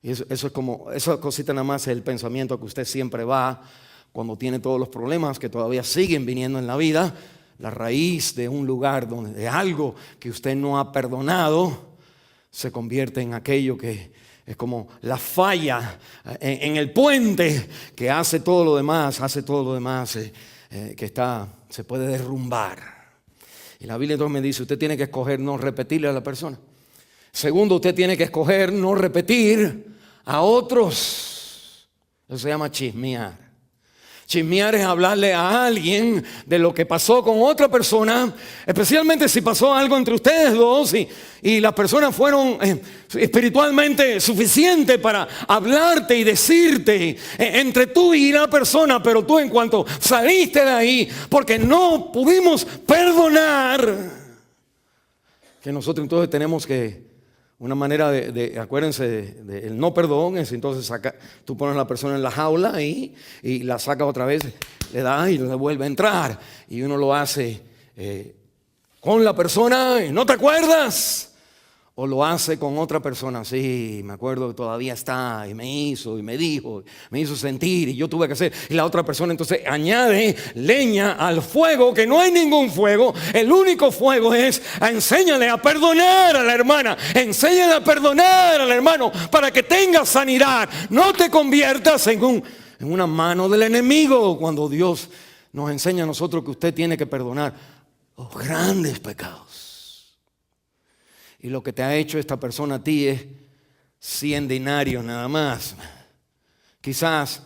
Y eso es como, esa cosita nada más es el pensamiento que usted siempre va cuando tiene todos los problemas que todavía siguen viniendo en la vida. La raíz de un lugar de algo que usted no ha perdonado se convierte en aquello que es como la falla en el puente que hace todo lo demás, que se puede derrumbar. Y la Biblia entonces me dice, usted tiene que escoger no repetirle a la persona. Segundo, usted tiene que escoger no repetir a otros. Eso se llama chismear. Chismear es hablarle a alguien de lo que pasó con otra persona, especialmente si pasó algo entre ustedes dos y las personas fueron espiritualmente suficientes para hablarte y decirte entre tú y la persona, pero tú en cuanto saliste de ahí, porque no pudimos perdonar, que nosotros entonces tenemos que... Una manera acuérdense, el no perdón es entonces tú pones a la persona en la jaula y la sacas otra vez, le das y le vuelve a entrar. Y uno lo hace con la persona y no te acuerdas. O lo hace con otra persona, sí, me acuerdo que todavía está y me hizo y me dijo, me hizo sentir y yo tuve que hacer. Y la otra persona entonces añade leña al fuego, que no hay ningún fuego. El único fuego es enséñale a perdonar a la hermana, enséñale a perdonar al hermano para que tengas sanidad. No te conviertas en una mano del enemigo cuando Dios nos enseña a nosotros que usted tiene que perdonar los grandes pecados. Y lo que te ha hecho esta persona a ti es 100 denarios nada más. quizás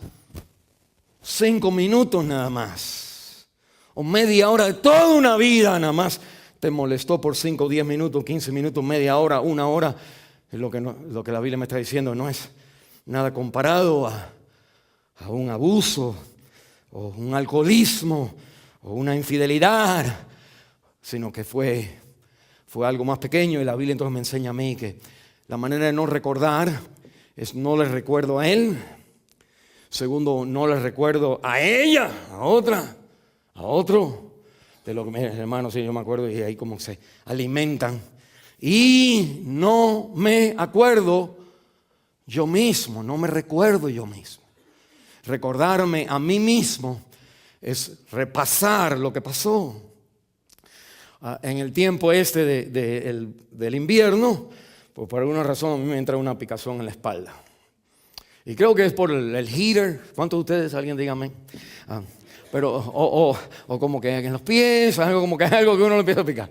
5 minutos nada más, o media hora de toda una vida nada más, te molestó por 5, 10 minutos, 15 minutos, media hora, una hora. Es lo que la Biblia me está diciendo, no es nada comparado a un abuso, o un alcoholismo, o una infidelidad, sino que fue algo más pequeño. Y la Biblia entonces me enseña a mí que la manera de no recordar es no le recuerdo a él. Segundo, no le recuerdo a ella, a otra, a otro. De lo que mis hermanos, sí, yo me acuerdo, y ahí como se alimentan. Y no me acuerdo yo mismo, no me recuerdo yo mismo. Recordarme a mí mismo es repasar lo que pasó. En el tiempo del invierno, pues por alguna razón a mí me entra una picazón en la espalda. Y creo que es por el heater. ¿Cuántos de ustedes? Alguien dígame. Pero, o como que en los pies, algo como que hay algo que uno le empieza a picar.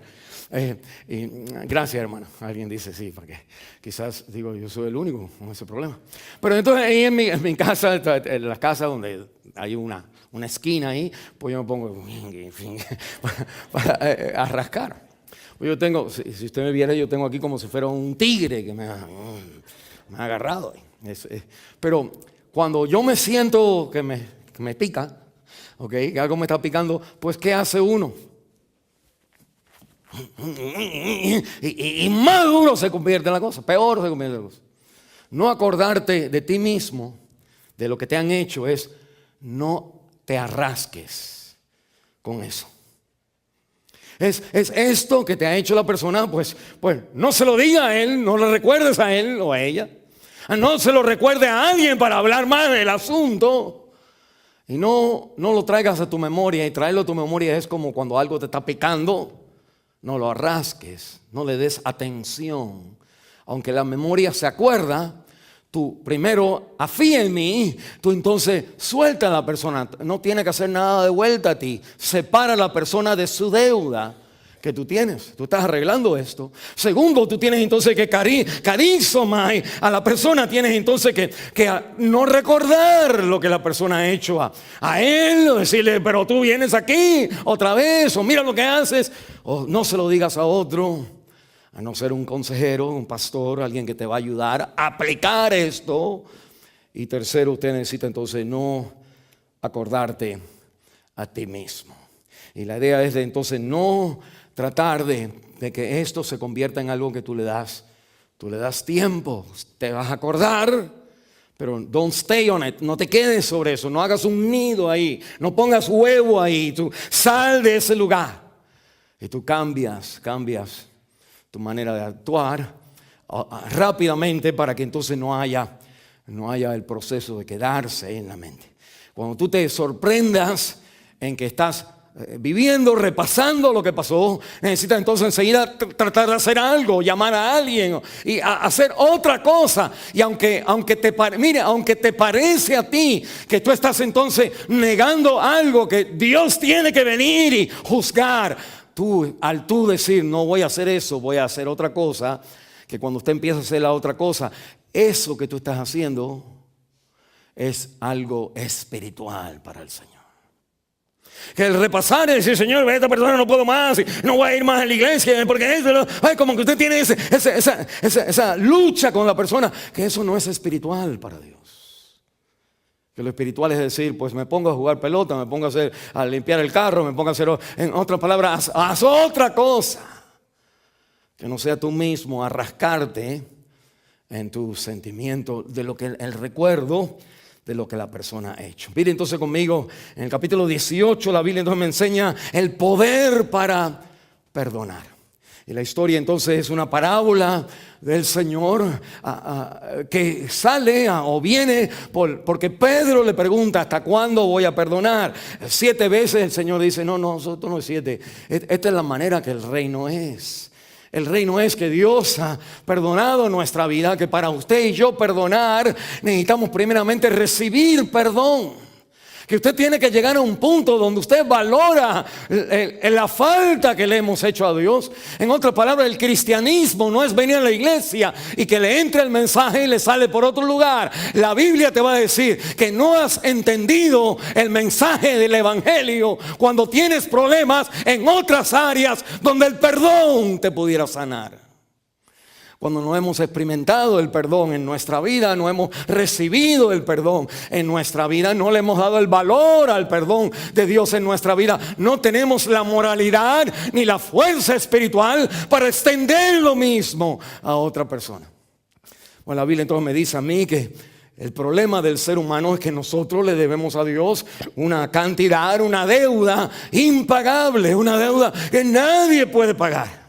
Y gracias, hermano. Alguien dice sí, porque quizás digo yo soy el único con ese problema. Pero entonces ahí en mi casa, en la casa donde hay una esquina ahí, pues yo me pongo para rascar. Pues yo tengo, si usted me viera, yo tengo aquí como si fuera un tigre que me ha agarrado. Pero cuando yo me siento que me pica, okay, que algo me está picando, pues ¿qué hace uno? Y más duro se convierte en la cosa, peor se convierte en la cosa. No acordarte de ti mismo, de lo que te han hecho, es no te arrasques con eso. Es esto que te ha hecho la persona, pues no se lo diga a él, no le recuerdes a él o a ella. No se lo recuerde a alguien para hablar más del asunto. Y no lo traigas a tu memoria. Y traerlo a tu memoria es como cuando algo te está picando. No lo arrasques, no le des atención. Aunque la memoria se acuerda, tú primero afía en mí, tú entonces suelta a la persona. No tiene que hacer nada de vuelta a ti. Separa a la persona de su deuda que tú tienes. Tú estás arreglando esto. Segundo, tú tienes entonces que carizomai a la persona. Tienes entonces que no recordar lo que la persona ha hecho a él. O decirle, pero tú vienes aquí otra vez. O mira lo que haces. O no se lo digas a otro. A no ser un consejero, un pastor, alguien que te va a ayudar a aplicar esto. Y tercero, usted necesita entonces no acordarte a ti mismo. Y la idea es de entonces no tratar de que esto se convierta en algo que tú le das tiempo. Te vas a acordar, pero don't stay on it. No te quedes sobre eso. No hagas un nido ahí. No pongas huevo ahí. Tú sal de ese lugar. Y tú cambias tu manera de actuar rápidamente para que entonces no haya el proceso de quedarse en la mente. Cuando tú te sorprendas en que estás viviendo, repasando lo que pasó, necesitas entonces enseguida tratar de hacer algo, llamar a alguien y hacer otra cosa. Y aunque te parece a ti que tú estás entonces negando algo que Dios tiene que venir y juzgar, al tú decir no voy a hacer eso, voy a hacer otra cosa, que cuando usted empieza a hacer la otra cosa, eso que tú estás haciendo es algo espiritual para el Señor. Que el repasar y decir, Señor, esta persona no puedo más, no voy a ir más a la iglesia, porque como que usted tiene esa lucha con la persona, que eso no es espiritual para Dios. Que lo espiritual es decir, pues me pongo a jugar pelota, me pongo a limpiar el carro, me pongo a hacer, en otras palabras, haz otra cosa. Que no sea tú mismo a rascarte en tu sentimiento de lo que el recuerdo de lo que la persona ha hecho. Mire entonces conmigo, en el capítulo 18, la Biblia entonces me enseña el poder para perdonar. Y la historia entonces es una parábola del Señor que sale o viene porque Pedro le pregunta, ¿hasta cuándo voy a perdonar? 7 veces el Señor dice, no, esto no es 7. Esta es la manera que el reino es. El reino es que Dios ha perdonado nuestra vida, que para usted y yo perdonar necesitamos primeramente recibir perdón. Que usted tiene que llegar a un punto donde usted valora la falta que le hemos hecho a Dios. En otras palabras, el cristianismo no es venir a la iglesia y que le entre el mensaje y le sale por otro lugar. La Biblia te va a decir que no has entendido el mensaje del evangelio cuando tienes problemas en otras áreas donde el perdón te pudiera sanar. Cuando no hemos experimentado el perdón en nuestra vida, no hemos recibido el perdón en nuestra vida, no le hemos dado el valor al perdón de Dios en nuestra vida, no tenemos la moralidad ni la fuerza espiritual para extender lo mismo a otra persona. Bueno, la Biblia entonces me dice a mí que el problema del ser humano es que nosotros le debemos a Dios una cantidad, una deuda impagable, una deuda que nadie puede pagar.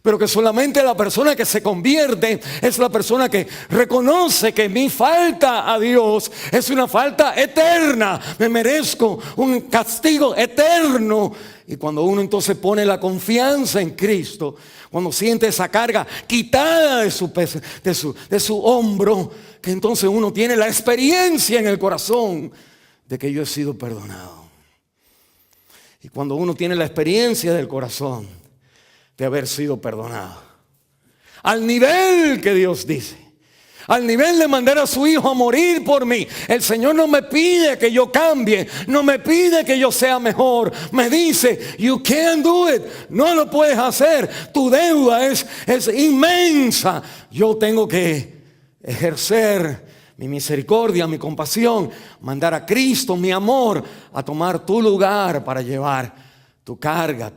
Pero que solamente la persona que se convierte es la persona que reconoce que mi falta a Dios es una falta eterna. Me merezco un castigo eterno. Y cuando uno entonces pone la confianza en Cristo, cuando siente esa carga quitada de su peso, de su hombro, que entonces uno tiene la experiencia en el corazón de que yo he sido perdonado. Y cuando uno tiene la experiencia del corazón de haber sido perdonado, al nivel que Dios dice, al nivel de mandar a su hijo a morir por mí. El Señor no me pide que yo cambie, no me pide que yo sea mejor, me dice, you can't do it, no lo puedes hacer, tu deuda es inmensa. Yo tengo que ejercer mi misericordia, mi compasión, mandar a Cristo, mi amor, a tomar tu lugar para llevar tu carga,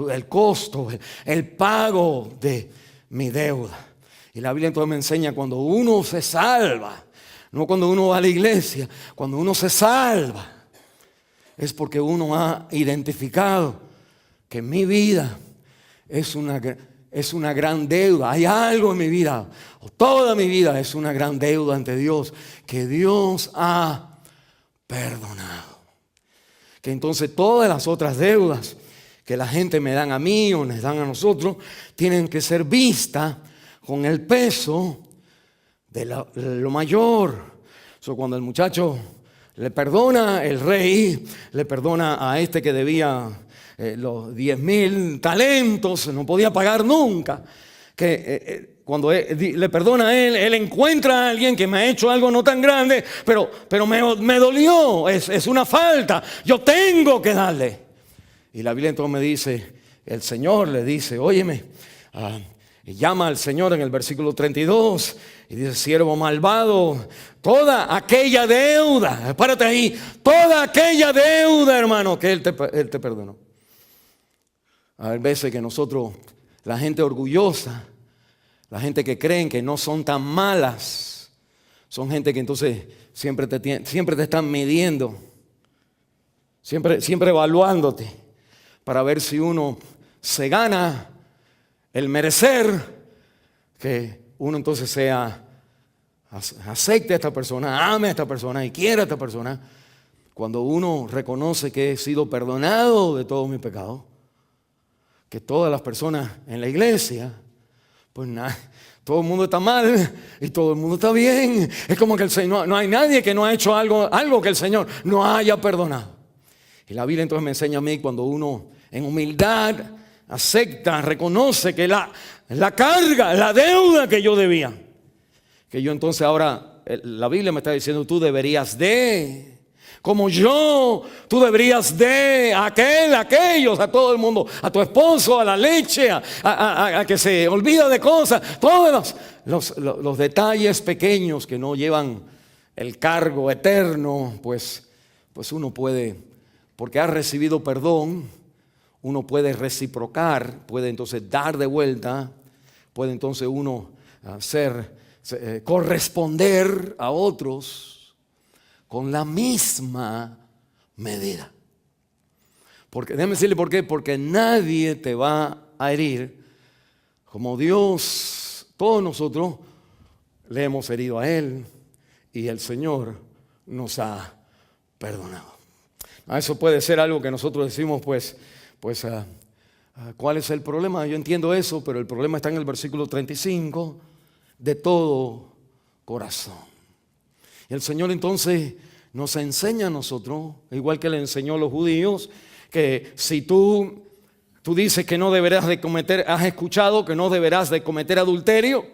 el costo, el pago de mi deuda. Y la Biblia entonces me enseña cuando uno se salva, no cuando uno va a la iglesia, cuando uno se salva, es porque uno ha identificado que mi vida es una gran deuda. Hay algo en mi vida, o toda mi vida es una gran deuda ante Dios, que Dios ha perdonado. Que entonces todas las otras deudas que la gente me dan a mí o nos dan a nosotros tienen que ser vistas con el peso de lo mayor. Cuando el muchacho le perdona, el rey le perdona a este que debía los 10,000 talentos, no podía pagar nunca. Cuando le perdona a él encuentra a alguien que me ha hecho algo no tan grande, pero me dolió, es una falta, yo tengo que darle. Y la Biblia entonces me dice, el Señor le dice, óyeme, y llama al Señor en el versículo 32 y dice, siervo malvado, toda aquella deuda, párate ahí, toda aquella deuda, hermano, que Él te perdonó. Hay veces que nosotros, la gente orgullosa, la gente que creen que no son tan malas, son gente que entonces siempre te están midiendo, siempre evaluándote para ver si uno se gana el merecer, que uno entonces acepte a esta persona, ame a esta persona y quiera a esta persona. Cuando uno reconoce que he sido perdonado de todos mis pecados, que todas las personas en la iglesia, pues nada, todo el mundo está mal y todo el mundo está bien. Es como que el Señor, no hay nadie que no ha hecho algo que el Señor no haya perdonado. Y la Biblia entonces me enseña a mí cuando uno en humildad acepta, reconoce que la carga, la deuda que yo debía, que yo entonces ahora, la Biblia me está diciendo, tú deberías de, como yo, tú deberías de, aquellos, a todo el mundo, a tu esposo, a la leche, a que se olvida de cosas, todos los detalles pequeños que no llevan el cargo eterno, pues uno puede, porque ha recibido perdón, uno puede reciprocar, puede entonces dar de vuelta, puede entonces uno corresponder a otros con la misma medida. Porque, déjame decirle por qué, porque nadie te va a herir como Dios, todos nosotros le hemos herido a Él y el Señor nos ha perdonado. Eso puede ser algo que nosotros decimos, ¿cuál es el problema? Yo entiendo eso, pero el problema está en el versículo 35, de todo corazón. Y el Señor entonces nos enseña a nosotros, igual que le enseñó a los judíos, que si tú dices que no deberás de cometer, has escuchado que no deberás de cometer adulterio,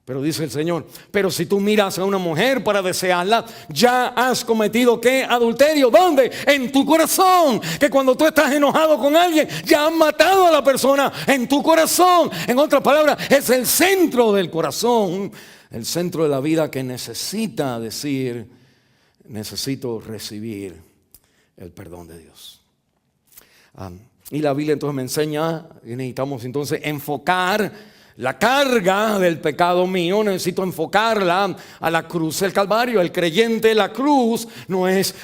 pero dice el Señor, pero si tú miras a una mujer para desearla, ya has cometido ¿qué? Adulterio. ¿Dónde? En tu corazón. Que cuando tú estás enojado con alguien, ya has matado a la persona en tu corazón. En otras palabras, es el centro del corazón, el centro de la vida que necesita decir, necesito recibir el perdón de Dios. Y la Biblia entonces me enseña, y necesitamos entonces enfocar la carga del pecado mío, necesito enfocarla a la cruz del Calvario. El creyente, la cruz no es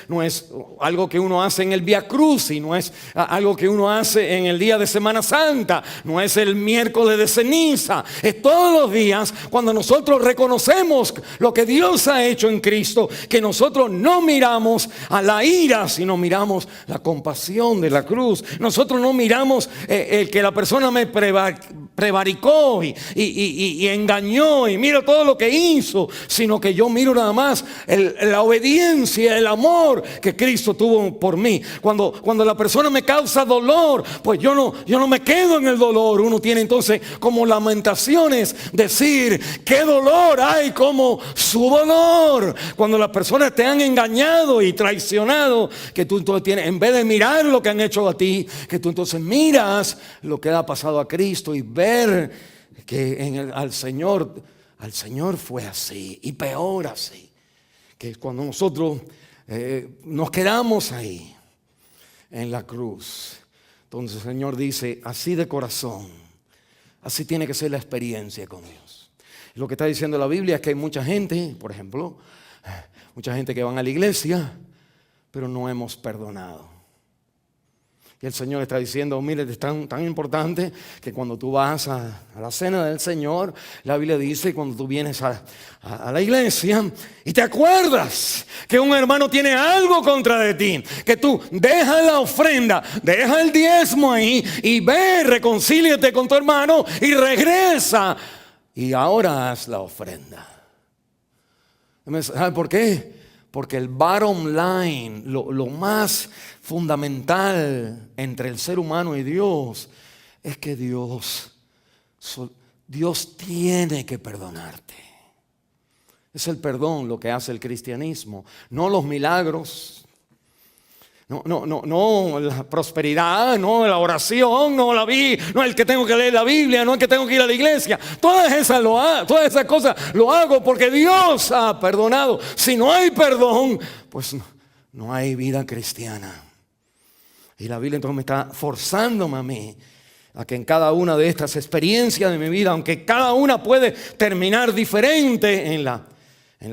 algo que uno hace en el Vía Crucis, no es algo que uno hace en el día de Semana Santa, no es el miércoles de ceniza, es todos los días cuando nosotros reconocemos lo que Dios ha hecho en Cristo, que nosotros no miramos a la ira, sino miramos la compasión de la cruz. Nosotros no miramos el que la persona me prevaricó y engañó y mira todo lo que hizo, sino que yo miro nada más la obediencia, el amor que Cristo tuvo por mí. Cuando la persona me causa dolor, pues yo no me quedo en el dolor. Uno tiene entonces como Lamentaciones decir, qué dolor hay como su dolor. Cuando las personas te han engañado y traicionado, que tú entonces tienes, en vez de mirar lo que han hecho a ti, que tú entonces miras lo que le ha pasado a Cristo y ver que al Señor fue así y peor así. Que cuando nosotros nos quedamos ahí en la cruz, entonces el Señor dice, así de corazón, así tiene que ser la experiencia con Dios. Lo que está diciendo la Biblia es que hay mucha gente, por ejemplo, mucha gente que van a la iglesia, pero no hemos perdonado. Y el Señor está diciendo, mire, es tan importante que cuando tú vas a la cena del Señor, la Biblia dice, cuando tú vienes a la iglesia y te acuerdas que un hermano tiene algo contra de ti, que tú deja la ofrenda, deja el diezmo ahí y ve, reconcíliate con tu hermano y regresa y ahora haz la ofrenda. ¿Sabes por qué? Porque el bottom line, lo más fundamental entre el ser humano y Dios, es que Dios tiene que perdonarte. Es el perdón lo que hace el cristianismo, no los milagros. No la prosperidad, no la oración, no el que tengo que leer la Biblia, no el que tengo que ir a la iglesia. Todas esas cosas lo hago porque Dios ha perdonado. Si no hay perdón, pues no hay vida cristiana. Y la Biblia entonces me está forzándome a mí a que en cada una de estas experiencias de mi vida, aunque cada una puede terminar diferente en la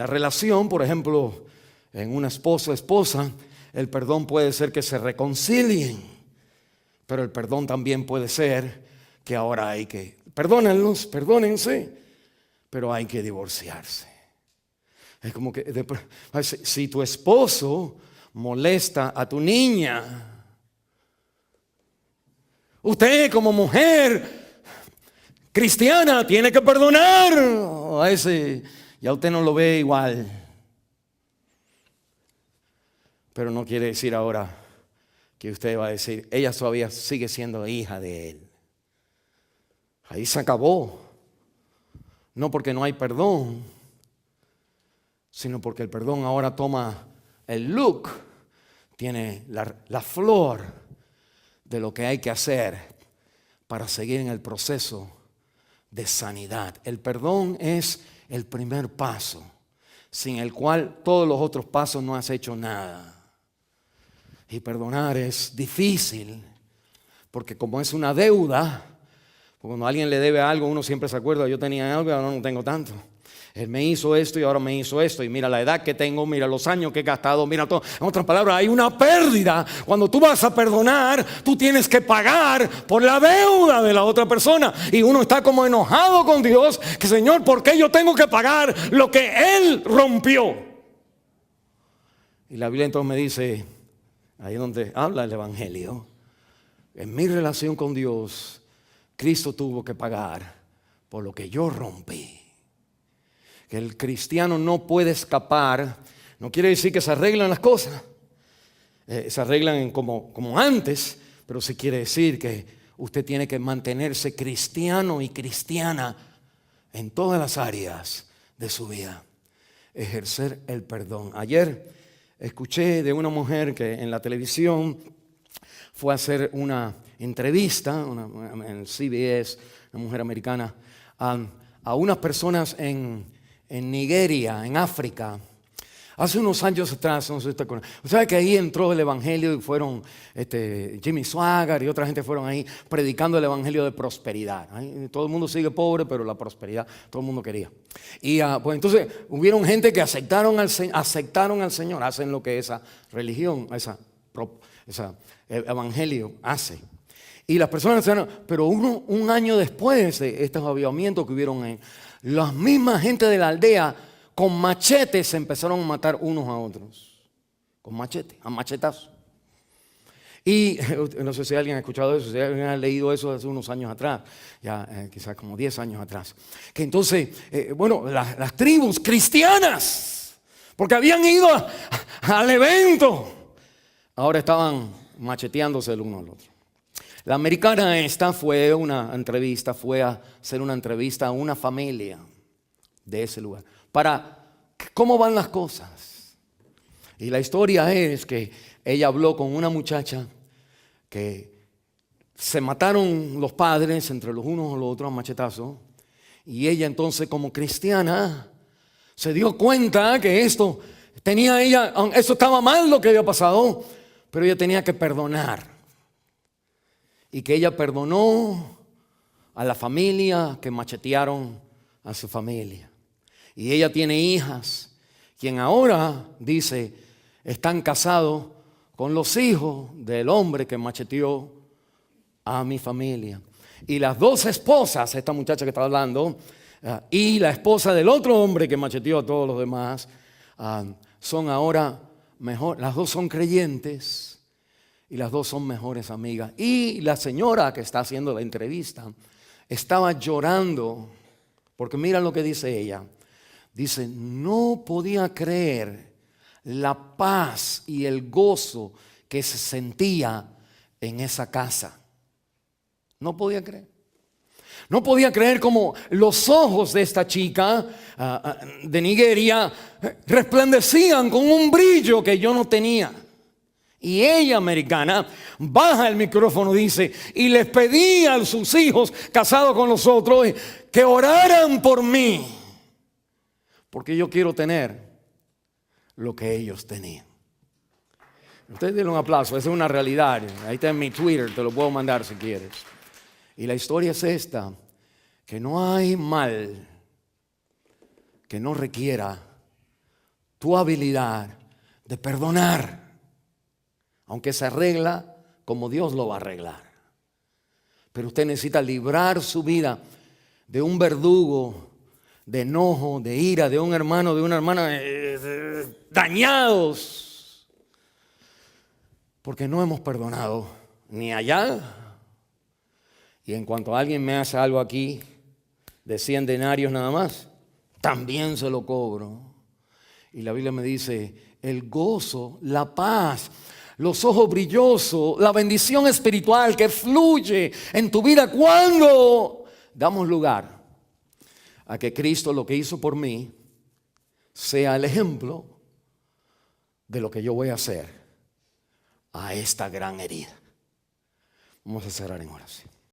relación, por ejemplo, en un esposa, el perdón puede ser que se reconcilien, pero el perdón también puede ser que ahora hay que, perdónense, pero hay que divorciarse. Es como que si tu esposo molesta a tu niña, usted como mujer cristiana tiene que perdonar a ese, ya usted no lo ve igual. Pero no quiere decir ahora que usted va a decir, ella todavía sigue siendo hija de él. Ahí se acabó. No porque no hay perdón, sino porque el perdón ahora toma el look, tiene la flor de lo que hay que hacer para seguir en el proceso de sanidad. El perdón es el primer paso, sin el cual todos los otros pasos no has hecho nada. Y perdonar es difícil, porque como es una deuda, cuando alguien le debe algo, uno siempre se acuerda, yo tenía algo y ahora no tengo tanto. Él me hizo esto y ahora me hizo esto, y mira la edad que tengo, mira los años que he gastado, mira todo. En otras palabras, hay una pérdida. Cuando tú vas a perdonar, tú tienes que pagar por la deuda de la otra persona. Y uno está como enojado con Dios, que Señor, ¿por qué yo tengo que pagar lo que Él rompió? Y la Biblia entonces me dice, ahí es donde habla el Evangelio, en mi relación con Dios, Cristo tuvo que pagar por lo que yo rompí. Que el cristiano no puede escapar No quiere decir que se arreglan las cosas, se arreglan como antes, pero sí quiere decir que usted tiene que mantenerse cristiano y cristiana en todas las áreas de su vida. Ejercer el perdón. Ayer escuché de una mujer que en la televisión fue a hacer una entrevista en CBS, una mujer americana, a unas personas en Nigeria, en África. Hace unos años atrás, no sé si usted conoce. Usted sabe que ahí entró el evangelio y fueron Jimmy Swaggart y otra gente fueron ahí predicando el evangelio de prosperidad. Ahí todo el mundo sigue pobre, pero la prosperidad todo el mundo quería. Y pues entonces hubieron gente que aceptaron al Señor, hacen lo que esa religión, el evangelio hace. Y las personas, pero un año después de estos avivamientos que hubieron en las mismas gente de la aldea, con machetes se empezaron a matar unos a otros. Con machetes, a machetazos. Y no sé si alguien ha escuchado eso, si alguien ha leído eso hace unos años atrás, ya quizás como 10 años atrás. Que entonces, las tribus cristianas, porque habían ido al evento, ahora estaban macheteándose el uno al otro. La americana esta fue a hacer una entrevista a una familia de ese lugar. Para cómo van las cosas. Y la historia es que ella habló con una muchacha que se mataron los padres entre los unos y los otros a machetazos. Y ella entonces como cristiana se dio cuenta que eso estaba mal lo que había pasado, pero ella tenía que perdonar. Y que ella perdonó a la familia que machetearon a su familia. Y ella tiene hijas, quien ahora dice están casados con los hijos del hombre que macheteó a mi familia. Y las dos esposas, esta muchacha que está hablando, y la esposa del otro hombre que macheteó a todos los demás, son ahora mejor. Las dos son creyentes y las dos son mejores amigas. Y la señora que está haciendo la entrevista estaba llorando, porque mira lo que dice ella. Dice, no podía creer la paz y el gozo que se sentía en esa casa. No podía creer. No podía creer cómo los ojos de esta chica de Nigeria resplandecían con un brillo que yo no tenía. Y ella, americana, baja el micrófono, dice, y les pedí a sus hijos casados con los otros que oraran por mí. Porque yo quiero tener lo que ellos tenían. Ustedes denle un aplauso, esa es una realidad. Ahí está en mi Twitter, te lo puedo mandar si quieres. Y la historia es esta, que no hay mal que no requiera tu habilidad de perdonar, aunque se arregla como Dios lo va a arreglar. Pero usted necesita librar su vida de un verdugo, de enojo, de ira, de un hermano, de una hermana dañados, porque no hemos perdonado ni allá. Y en cuanto alguien me hace algo aquí de 100 denarios nada más, también se lo cobro. Y la Biblia me dice, el gozo, la paz, los ojos brillosos, la bendición espiritual que fluye en tu vida cuando damos lugar a que Cristo, lo que hizo por mí, sea el ejemplo de lo que yo voy a hacer a esta gran herida. Vamos a cerrar en oración.